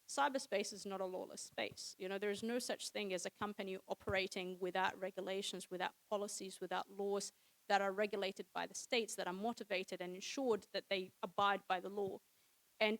cyberspace is not a lawless space. There is no such thing as a company operating without regulations, without policies, without laws that are regulated by the states, that are motivated and ensured that they abide by the law. And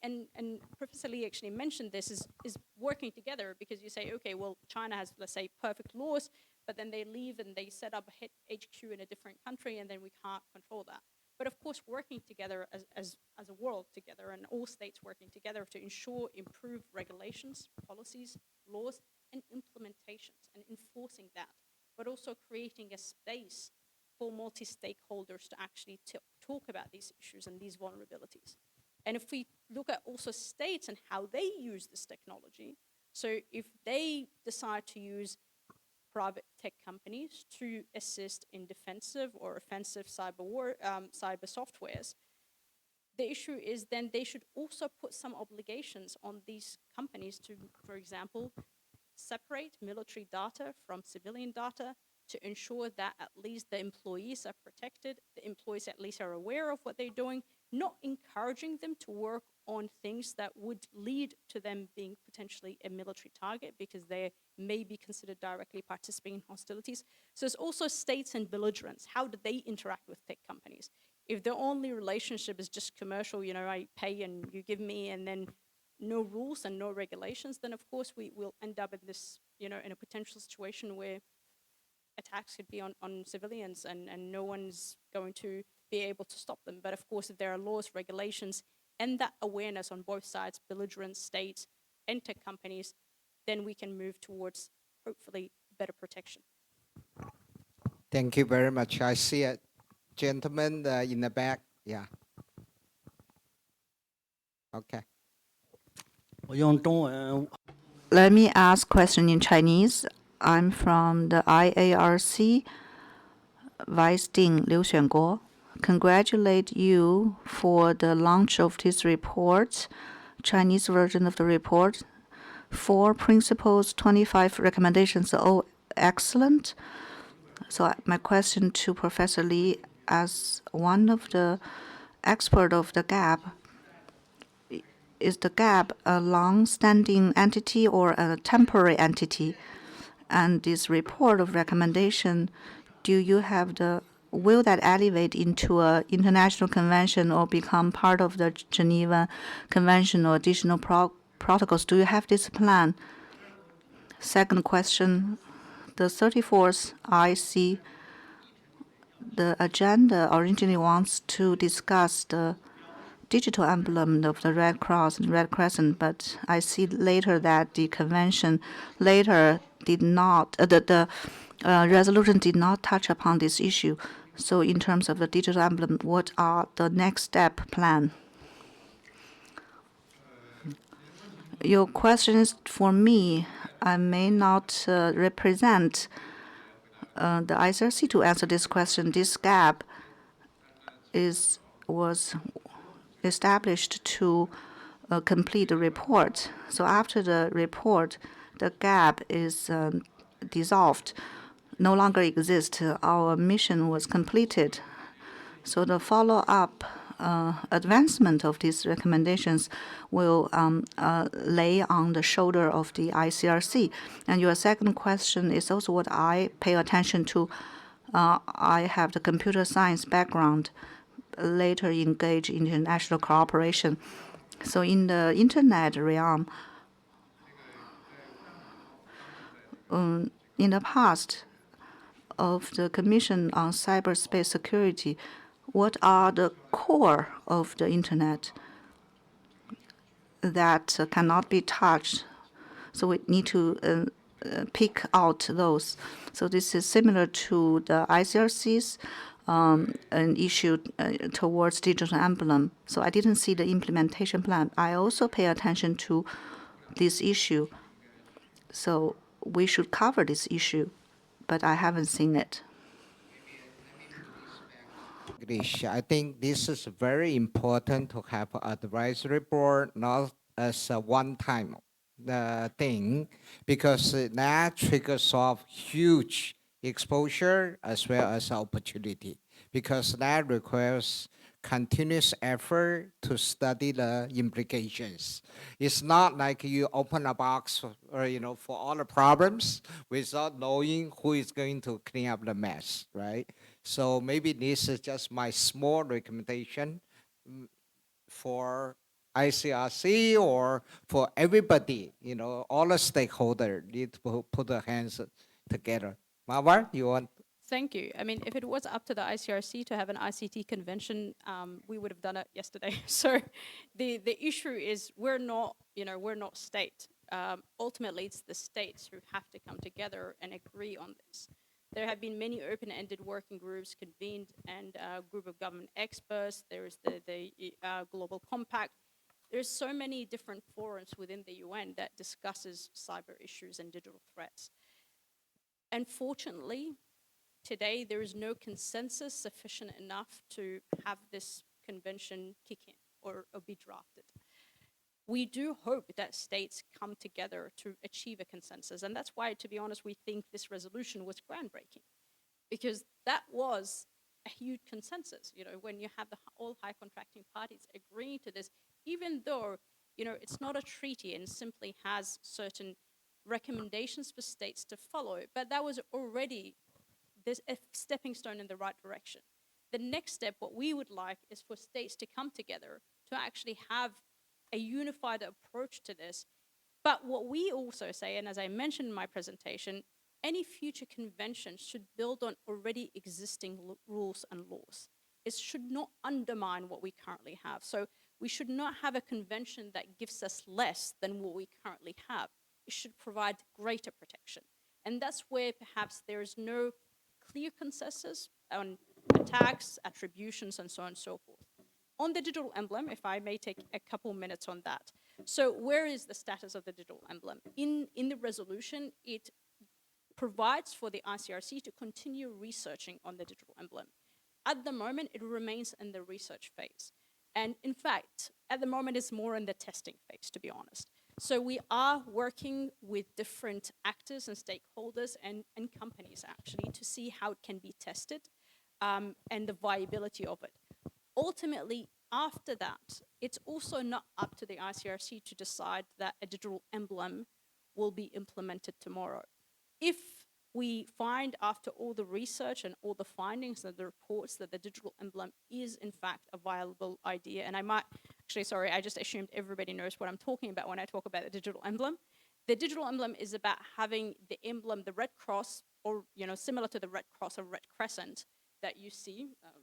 and Professor Lee actually mentioned this is working together, because you say, okay, well, China has, let's say, perfect laws, but then they leave and they set up a HQ in a different country, and then we can't control that. But of course, working together as a world together, and all states working together to ensure improved regulations, policies, laws, and implementations, and enforcing that, but also creating a space for multi-stakeholders to actually talk about these issues and these vulnerabilities. And if we look at also states and how they use this technology, so if they decide to use private tech companies to assist in defensive or offensive cyber softwares, the issue is then they should also put some obligations on these companies to, for example, separate military data from civilian data, to ensure that at least the employees are protected, the employees at least are aware of what they're doing, not encouraging them to work on things that would lead to them being potentially a military target, because they may be considered directly participating in hostilities. So it's also states and belligerents. How do they interact with tech companies? If the only relationship is just commercial, I pay and you give me, and then no rules and no regulations, then of course we will end up in this, in a potential situation where attacks could be on civilians, and no one's going to be able to stop them. But of course, if there are laws, regulations, and that awareness on both sides, belligerent states and tech companies, then we can move towards, hopefully, better protection. Thank you very much. I see a gentleman in the back. Yeah. Okay. 我用中文 Let me ask question in Chinese. I'm from the IARC, Vice Dean Liu Xuanguo. Congratulate you for the launch of this report, Chinese version of the report. 4 principles, 25 recommendations, all excellent. So my question to Professor Lee, as one of the expert of the GAP, is the GAP a long-standing entity or a temporary entity? And this report of recommendation, do you have will that elevate into an international convention or become part of the Geneva Convention or additional protocols? Do you have this plan? Second question, the 34th IC, the agenda originally wants to discuss the digital emblem of the Red Cross and Red Crescent, but I see later that the convention later did not, the resolution did not touch upon this issue. So in terms of the digital emblem, what are the next step plan? Your question is for me. I may not represent the ICRC to answer this question. This gap was established to complete the report. So after the report, the gap is dissolved, no longer exists. Our mission was completed. So the follow-up advancement of these recommendations will lay on the shoulder of the ICRC. And your second question is also what I pay attention to. I have the computer science background, later engage in international cooperation. So in the internet realm, in the past of the Commission on Cyberspace Security, what are the core of the internet that cannot be touched? So we need to pick out those. So this is similar to the ICRC's an issue towards digital emblem. So I didn't see the implementation plan. I also pay attention to this issue. So we should cover this issue, but I haven't seen it. I think this is very important to have an advisory board, not as a one-time thing, because that triggers off huge exposure as well as opportunity, because that requires continuous effort to study the implications. It's not like you open a box or, for all the problems without knowing who is going to clean up the mess, right? So maybe this is just my small recommendation for ICRC or for everybody, all the stakeholders need to put their hands together. Marwa, you want? Thank you. I mean, if it was up to the ICRC to have an ICT convention, we would have done it yesterday. So the issue is we're not state. Ultimately, it's the states who have to come together and agree on this. There have been many open-ended working groups convened and a group of government experts. There is the Global Compact. There's so many different forums within the UN that discusses cyber issues and digital threats. Unfortunately, today there is no consensus sufficient enough to have this convention kick in or be drafted. We do hope that states come together to achieve a consensus. And that's why, to be honest, we think this resolution was groundbreaking, because that was a huge consensus. When you have all high contracting parties agreeing to this, even though, it's not a treaty and simply has certain recommendations for states to follow, but that was already a stepping stone in the right direction. The next step, what we would like, is for states to come together to actually have a unified approach to this. But what we also say, and as I mentioned in my presentation, any future convention should build on already existing rules and laws. It should not undermine what we currently have. So we should not have a convention that gives us less than what we currently have. It should provide greater protection. And that's where perhaps there is no clear consensus on attacks, attributions, and so on and so forth. On the digital emblem, if I may take a couple minutes on that. So where is the status of the digital emblem? In the resolution, it provides for the ICRC to continue researching on the digital emblem. At the moment, it remains in the research phase. And in fact, at the moment, it's more in the testing phase, to be honest. So we are working with different actors and stakeholders and companies, actually, to see how it can be tested and the viability of it. ultimately, after that, it's also not up to the ICRC to decide that a digital emblem will be implemented tomorrow. If we find, after all the research and all the findings and the reports, that the digital emblem is in fact a viable idea, and I might, actually, sorry, I just assumed everybody knows what I'm talking about when I talk about the digital emblem. The digital emblem is about having the emblem, the red cross, or similar to the red cross or red crescent that you see. I'm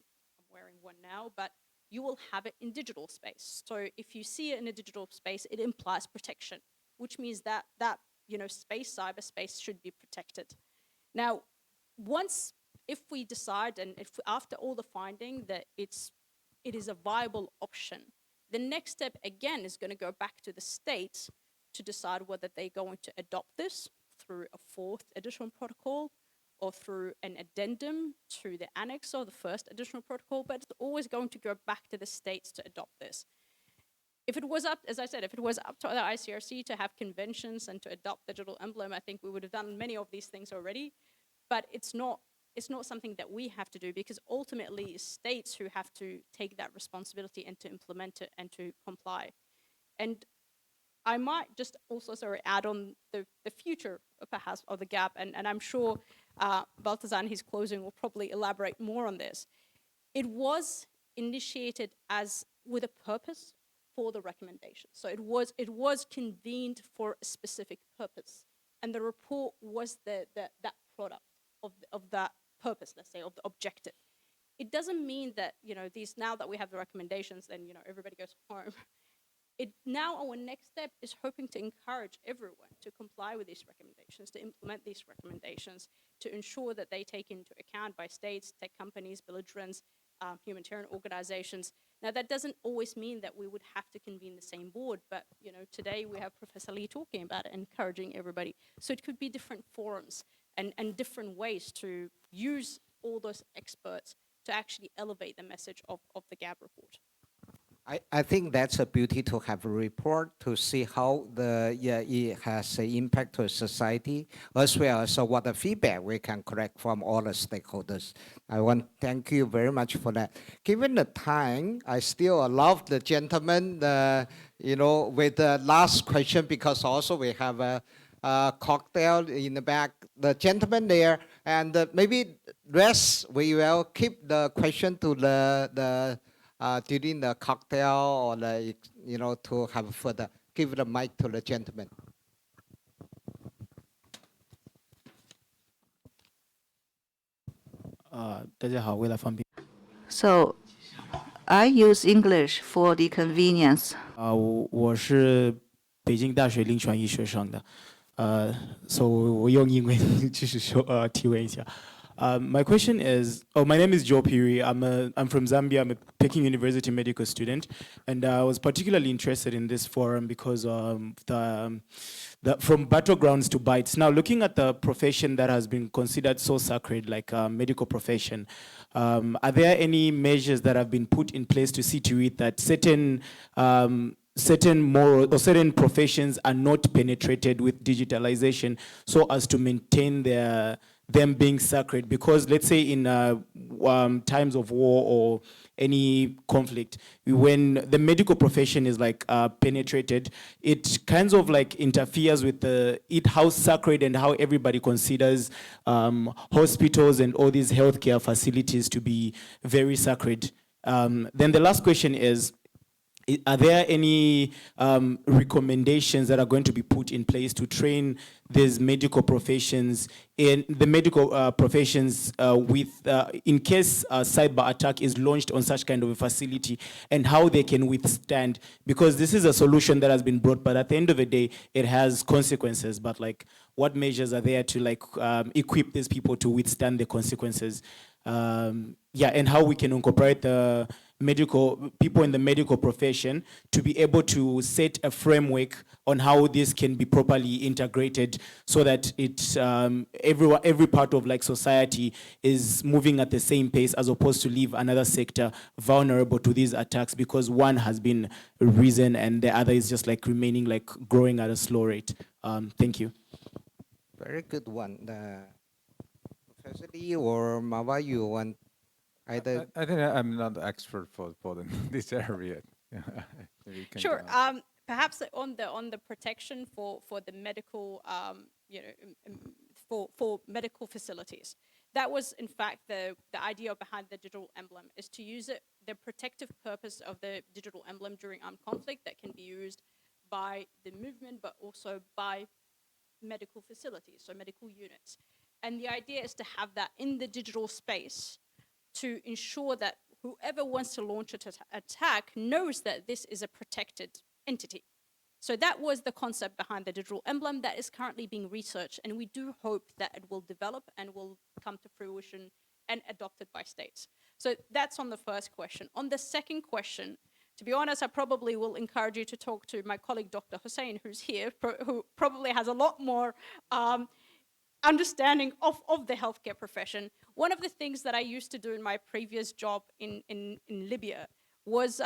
wearing one now, but you will have it in digital space. So if you see it in a digital space, it implies protection, which means that space, cyberspace, should be protected. Now, if we decide, and if after all the finding that it is a viable option, the next step again is going to go back to the states to decide whether they're going to adopt this through a fourth additional protocol or through an addendum to the annex of the first additional protocol, but it's always going to go back to the states to adopt this. If it was up, as I said, if it was up to the ICRC to have conventions and to adopt the digital emblem, I think we would have done many of these things already, but it's not something that we have to do, because ultimately it's states who have to take that responsibility and to implement it and to comply. And I might just also add on the future, perhaps, of the gap, and I'm sure Baltazar in his closing will probably elaborate more on this. It was initiated as with a purpose for the recommendation. So it was convened for a specific purpose, and the report was that product of that purpose, let's say, of the objective. It doesn't mean that now that we have the recommendations, then everybody goes home. Now our next step is hoping to encourage everyone to comply with these recommendations, to implement these recommendations, to ensure that they take into account by states, tech companies, belligerents, humanitarian organizations. Now, that doesn't always mean that we would have to convene the same board, but today we have Professor Lee talking about it, encouraging everybody. So it could be different forums and different ways to use all those experts to actually elevate the message of the GAB report. I think that's a beauty to have a report to see how it has an impact to society, as well as what the feedback we can collect from all the stakeholders. I want to thank you very much for that. Given the time, I still love the gentleman, with the last question, because also we have a cocktail in the back. The gentleman there, and maybe rest, we will keep the question to the during the cocktail, or to have further. Give the mic to the gentleman. So I use English for the convenience. 我是北京大学临床医学生的，so 我用英文就是说提问一下。My question is, my name is Joe Piri. I'm from Zambia. I'm a Peking University medical student, and I was particularly interested in this forum because from battlegrounds to bites. Now, looking at the profession that has been considered so sacred, like medical profession, are there any measures that have been put in place to see to it that certain moral or certain professions are not penetrated with digitalization, so as to maintain them being sacred? Because let's say in times of war or any conflict, when the medical profession is like penetrated, it kind of like interferes with how sacred and how everybody considers hospitals and all these healthcare facilities to be very sacred. Then the last question is, are there any recommendations that are going to be put in place to train these medical professions in the medical professions in case a cyber attack is launched on such kind of a facility, and how they can withstand? Because this is a solution that has been brought, but at the end of the day, it has consequences. But like, what measures are there to like equip these people to withstand the consequences? And how we can incorporate the medical people in the medical profession to be able to set a framework on how this can be properly integrated, so that it's every part of like society is moving at the same pace, as opposed to leave another sector vulnerable to these attacks because one has been risen and the other is just like remaining like growing at a slow rate. Thank you. Very good one. Professor Lee or Mava, you want Either I think I'm not the expert for this area. Maybe you can Sure. answer. Perhaps on the protection for the medical, for medical facilities. That was, in fact, the idea behind the digital emblem, is to use it, the protective purpose of the digital emblem during armed conflict that can be used by the movement, but also by medical facilities, so medical units. And the idea is to have that in the digital space to ensure that whoever wants to launch an attack knows that this is a protected entity. So that was the concept behind the digital emblem that is currently being researched, and we do hope that it will develop and will come to fruition and adopted by states. So that's on the first question. On the second question, to be honest, I probably will encourage you to talk to my colleague, Dr. Hussein, who's here, who probably has a lot more understanding of the healthcare profession. One of the things that I used to do in my previous job in Libya was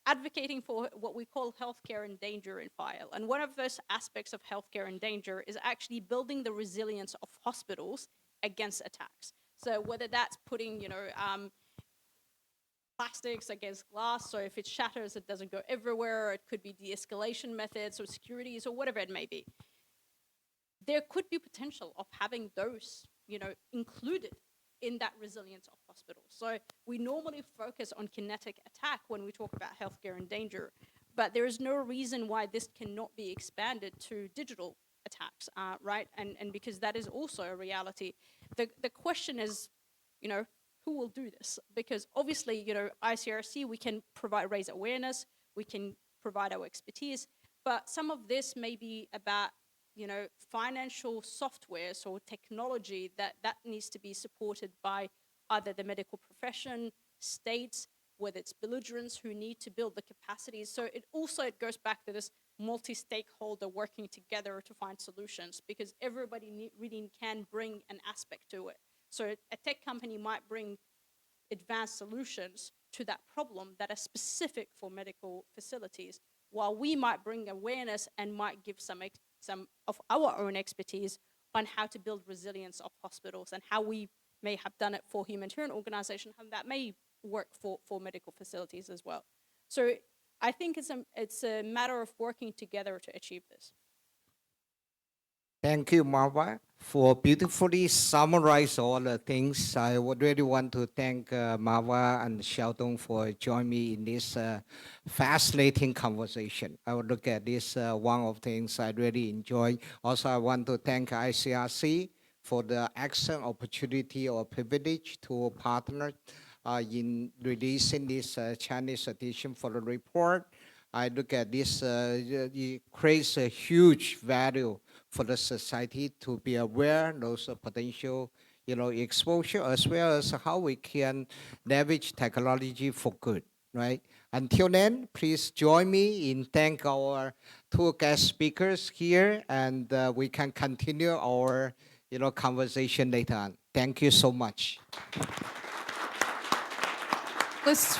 advocating for what we call healthcare in danger in file. And one of those aspects of healthcare in danger is actually building the resilience of hospitals against attacks. So whether that's putting, plastics against glass, so if it shatters, it doesn't go everywhere. It could be de-escalation methods or securities or whatever it may be. There could be potential of having those, included in that resilience of hospitals. So we normally focus on kinetic attack when we talk about healthcare in danger, but there is no reason why this cannot be expanded to digital attacks, right? And because that is also a reality. The question is, who will do this? Because obviously, ICRC, we can raise awareness, we can provide our expertise, but some of this may be about financial softwares or technology that needs to be supported by either the medical profession, states, whether it's belligerents who need to build the capacities. So it goes back to this multi-stakeholder working together to find solutions, because everybody really can bring an aspect to it. So a tech company might bring advanced solutions to that problem that are specific for medical facilities, while we might bring awareness and might give some of our own expertise on how to build resilience of hospitals and how we may have done it for humanitarian organizations, and that may work for medical facilities as well. So I think it's a matter of working together to achieve this. Thank you, Marva, for beautifully summarize all the things. I would really want to thank Marva and Sheldon for joining me in this fascinating conversation. I would look at this one of the things I really enjoy. Also, I want to thank ICRC for the excellent opportunity or privilege to partner in releasing this Chinese edition for the report. I look at this, it creates a huge value for the society to be aware of those potential, exposure, as well as how we can leverage technology for good, right? Until then, please join me in thank our two guest speakers here, and we can continue our, conversation later on. Thank you so much.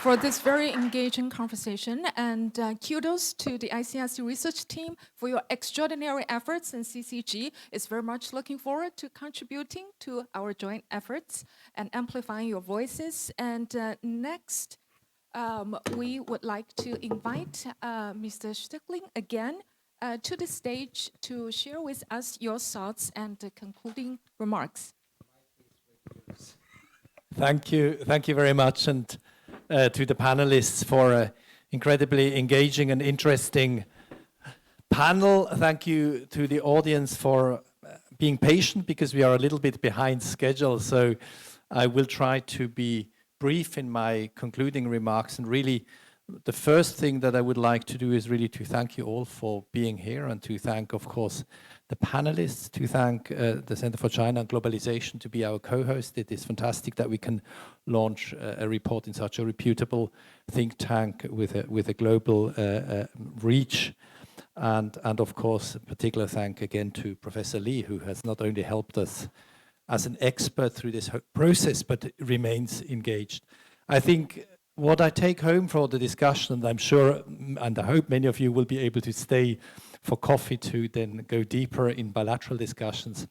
For this very engaging conversation, and kudos to the ICRC research team for your extraordinary efforts, and CCG is very much looking forward to contributing to our joint efforts and amplifying your voices. And next, we would like to invite Mr. Stickling again to the stage to share with us your thoughts and concluding remarks. Thank you very much, and to the panelists for an incredibly engaging and interesting panel. Thank you to the audience for being patient, because we are a little bit behind schedule. So I will try to be brief in my concluding remarks. And really, the first thing that I would like to do is really to thank you all for being here, and to thank, of course, the panelists, to thank the Center for China and Globalization to be our co-host. It is fantastic that we can launch a report in such a reputable think tank with a global reach. And of course, a particular thank again to Professor Lee, who has not only helped us as an expert through this process, but remains engaged. I think what I take home for the discussion, and I'm sure and I hope many of you will be able to stay for coffee to then go deeper in bilateral discussions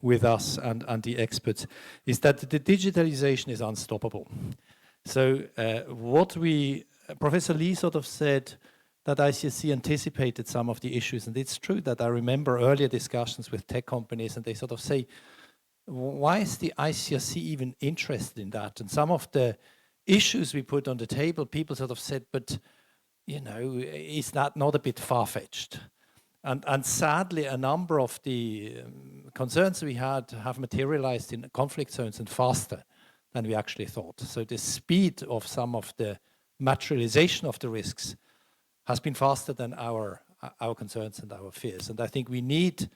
with us and the experts, is that the digitalization is unstoppable. So Professor Lee sort of said that ICRC anticipated some of the issues, and it's true that I remember earlier discussions with tech companies, and they sort of say, why is the ICRC even interested in that? And some of the issues we put on the table, people sort of said, but you know, is that not a bit far-fetched? And sadly, a number of the concerns we had have materialized in conflict zones and faster than we actually thought. So the speed of some of the materialization of the risks has been faster than our concerns and our fears. And I think we need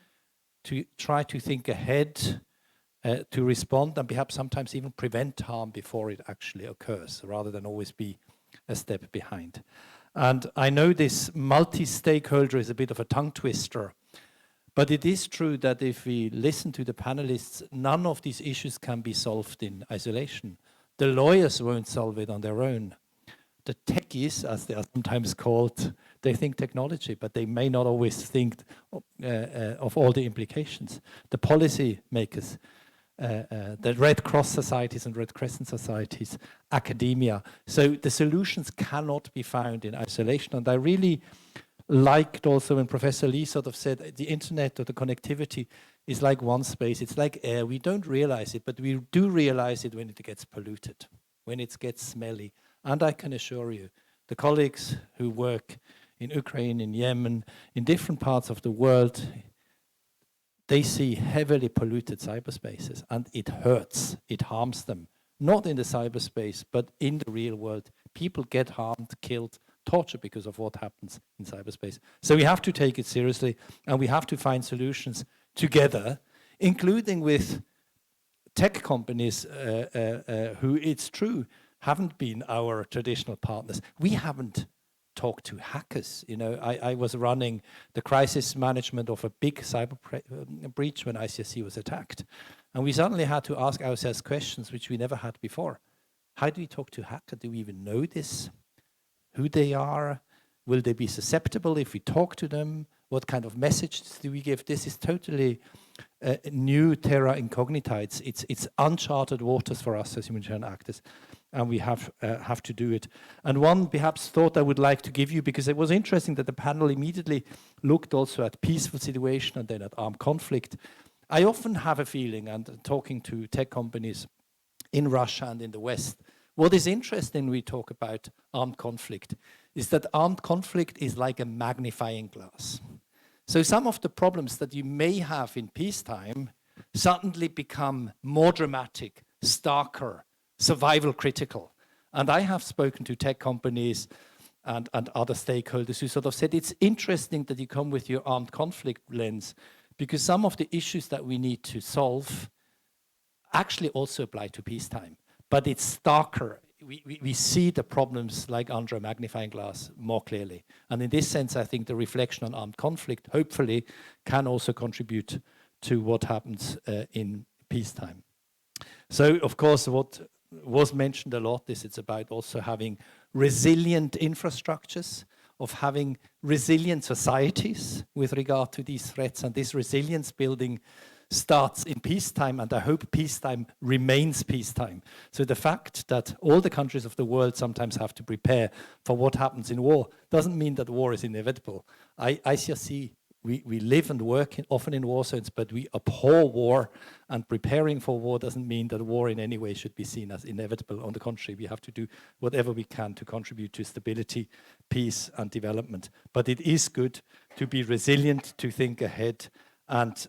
to try to think ahead to respond and perhaps sometimes even prevent harm before it actually occurs, rather than always be a step behind. And I know this multi-stakeholder is a bit of a tongue twister, but it is true that if we listen to the panelists, none of these issues can be solved in isolation. The lawyers won't solve it on their own. The techies, as they are sometimes called, they think technology, but they may not always think of all the implications. The policy makers, the Red Cross societies and Red Crescent societies, academia. So the solutions cannot be found in isolation. And I really liked also when Professor Lee sort of said the internet or the connectivity is like one space. It's like air. We don't realize it, but we do realize it when it gets polluted, when it gets smelly. And I can assure you, the colleagues who work in Ukraine, in Yemen, in different parts of the world, they see heavily polluted cyberspaces, and it hurts, it harms them. Not in the cyberspace, but in the real world. People get harmed, killed, tortured because of what happens in cyberspace. So we have to take it seriously, and we have to find solutions together, including with tech companies who, it's true, haven't been our traditional partners. We haven't talked to hackers. You know, I was running the crisis management of a big cyber breach when ICRC was attacked. And we suddenly had to ask ourselves questions which we never had before. How do we talk to hackers? Do we even know this? Who they are? Will they be susceptible if we talk to them? What kind of messages do we give? This is totally new terra incognita. It's uncharted waters for us as humanitarian actors, and we have to do it. And one perhaps thought I would like to give you, because it was interesting that the panel immediately looked also at peaceful situation and then at armed conflict. I often have a feeling, and talking to tech companies in Russia and in the West, what is interesting when we talk about armed conflict is that armed conflict is like a magnifying glass. So some of the problems that you may have in peacetime suddenly become more dramatic, starker, survival critical. And I have spoken to tech companies and other stakeholders who sort of said, it's interesting that you come with your armed conflict lens, because some of the issues that we need to solve actually also apply to peacetime. But it's starker. We see the problems like under a magnifying glass more clearly. And in this sense, I think the reflection on armed conflict hopefully can also contribute to what happens in peacetime. So, of course, what was mentioned a lot is it's about also having resilient infrastructures, of having resilient societies with regard to these threats, and this resilience building starts in peacetime, and I hope peacetime remains peacetime. So the fact that all the countries of the world sometimes have to prepare for what happens in war doesn't mean that war is inevitable. ICRC, we live and work often in war zones, but we abhor war, and preparing for war doesn't mean that war in any way should be seen as inevitable. On the contrary, we have to do whatever we can to contribute to stability, peace, and development. But it is good to be resilient, to think ahead, and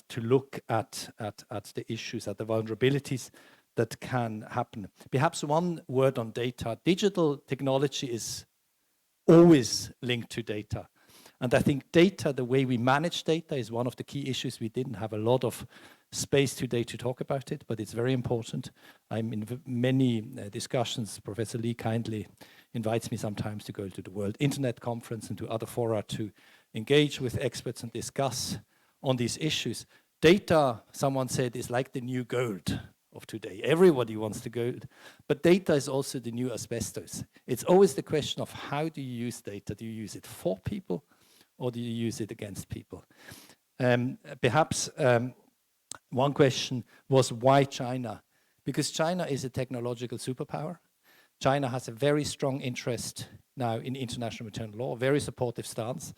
to look at the issues, at the vulnerabilities that can happen. Perhaps one word on data. Digital technology is always linked to data. And I think data, the way we manage data, is one of the key issues. We didn't have a lot of space today to talk about it, but it's very important. I'm in many discussions. Professor Lee kindly invites me sometimes to go to the World Internet Conference and to other fora to engage with experts and discuss on these issues. Data, someone said, is like the new gold of today. Everybody wants the gold, but data is also the new asbestos. It's always the question of how do you use data? Do you use it for people, or do you use it against people? Perhaps one question was, why China? Because China is a technological superpower. China has a very strong interest now in international maternal law, a very supportive stance.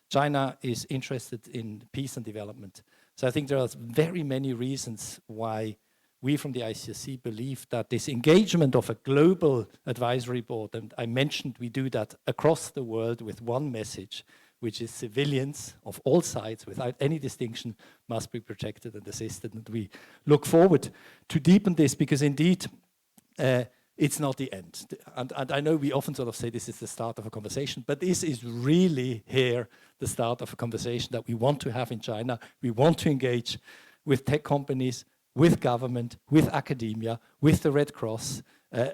China is interested in peace and development. So I think there are very many reasons why we from the ICRC believe that this engagement of a global advisory board, and I mentioned we do that across the world with one message, which is civilians of all sides, without any distinction, must be protected and assisted. And we look forward to deepen this, because indeed, it's not the end. And I know we often sort of say this is the start of a conversation, but this is really here the start of a conversation that we want to have in China. We want to engage with tech companies, with government, with academia, with the Red Cross,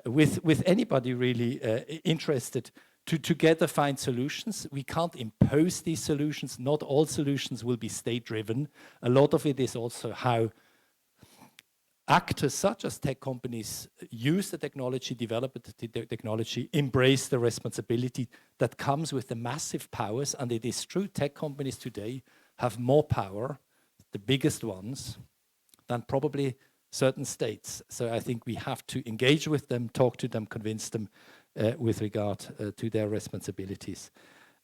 with anybody really interested to together find solutions. We can't impose these solutions. Not all solutions will be state-driven. A lot of it is also how actors such as tech companies use the technology, develop the technology, embrace the responsibility that comes with the massive powers. And it is true, tech companies today have more power, the biggest ones, than probably certain states. So I think we have to engage with them, talk to them, convince them with regard to their responsibilities.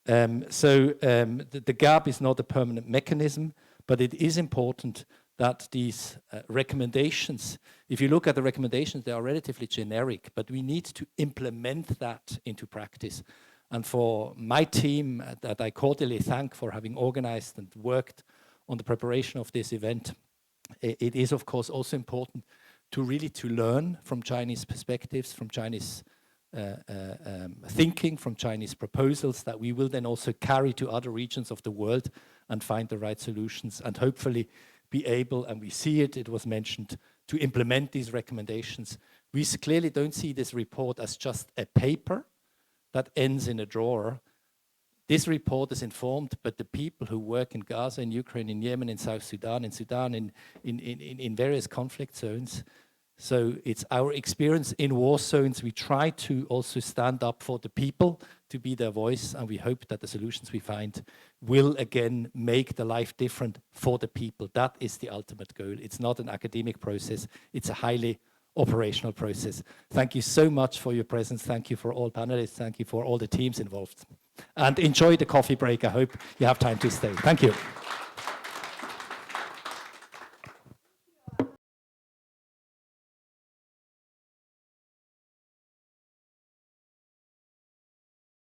The gap is not a permanent mechanism, but it is important that these recommendations, if you look at the recommendations, they are relatively generic, but we need to implement that into practice. And for my team that I cordially thank for having organized and worked on the preparation of this event, it is of course also important to really to learn from Chinese perspectives, from Chinese thinking, from Chinese proposals that we will then also carry to other regions of the world and find the right solutions, and hopefully be able, and we see it, it was mentioned, to implement these recommendations. We clearly don't see this report as just a paper that ends in a drawer. This report is informed, but the people who work in Gaza, in Ukraine, in Yemen, in South Sudan, in various conflict zones. So it's our experience in war zones. We try to also stand up for the people, to be their voice, and we hope that the solutions we find will again make the life different for the people. That is the ultimate goal. It's not an academic process, it's a highly operational process. Thank you so much for your presence. Thank you for all panelists. Thank you for all the teams involved. And enjoy the coffee break. I hope you have time to stay. Thank you.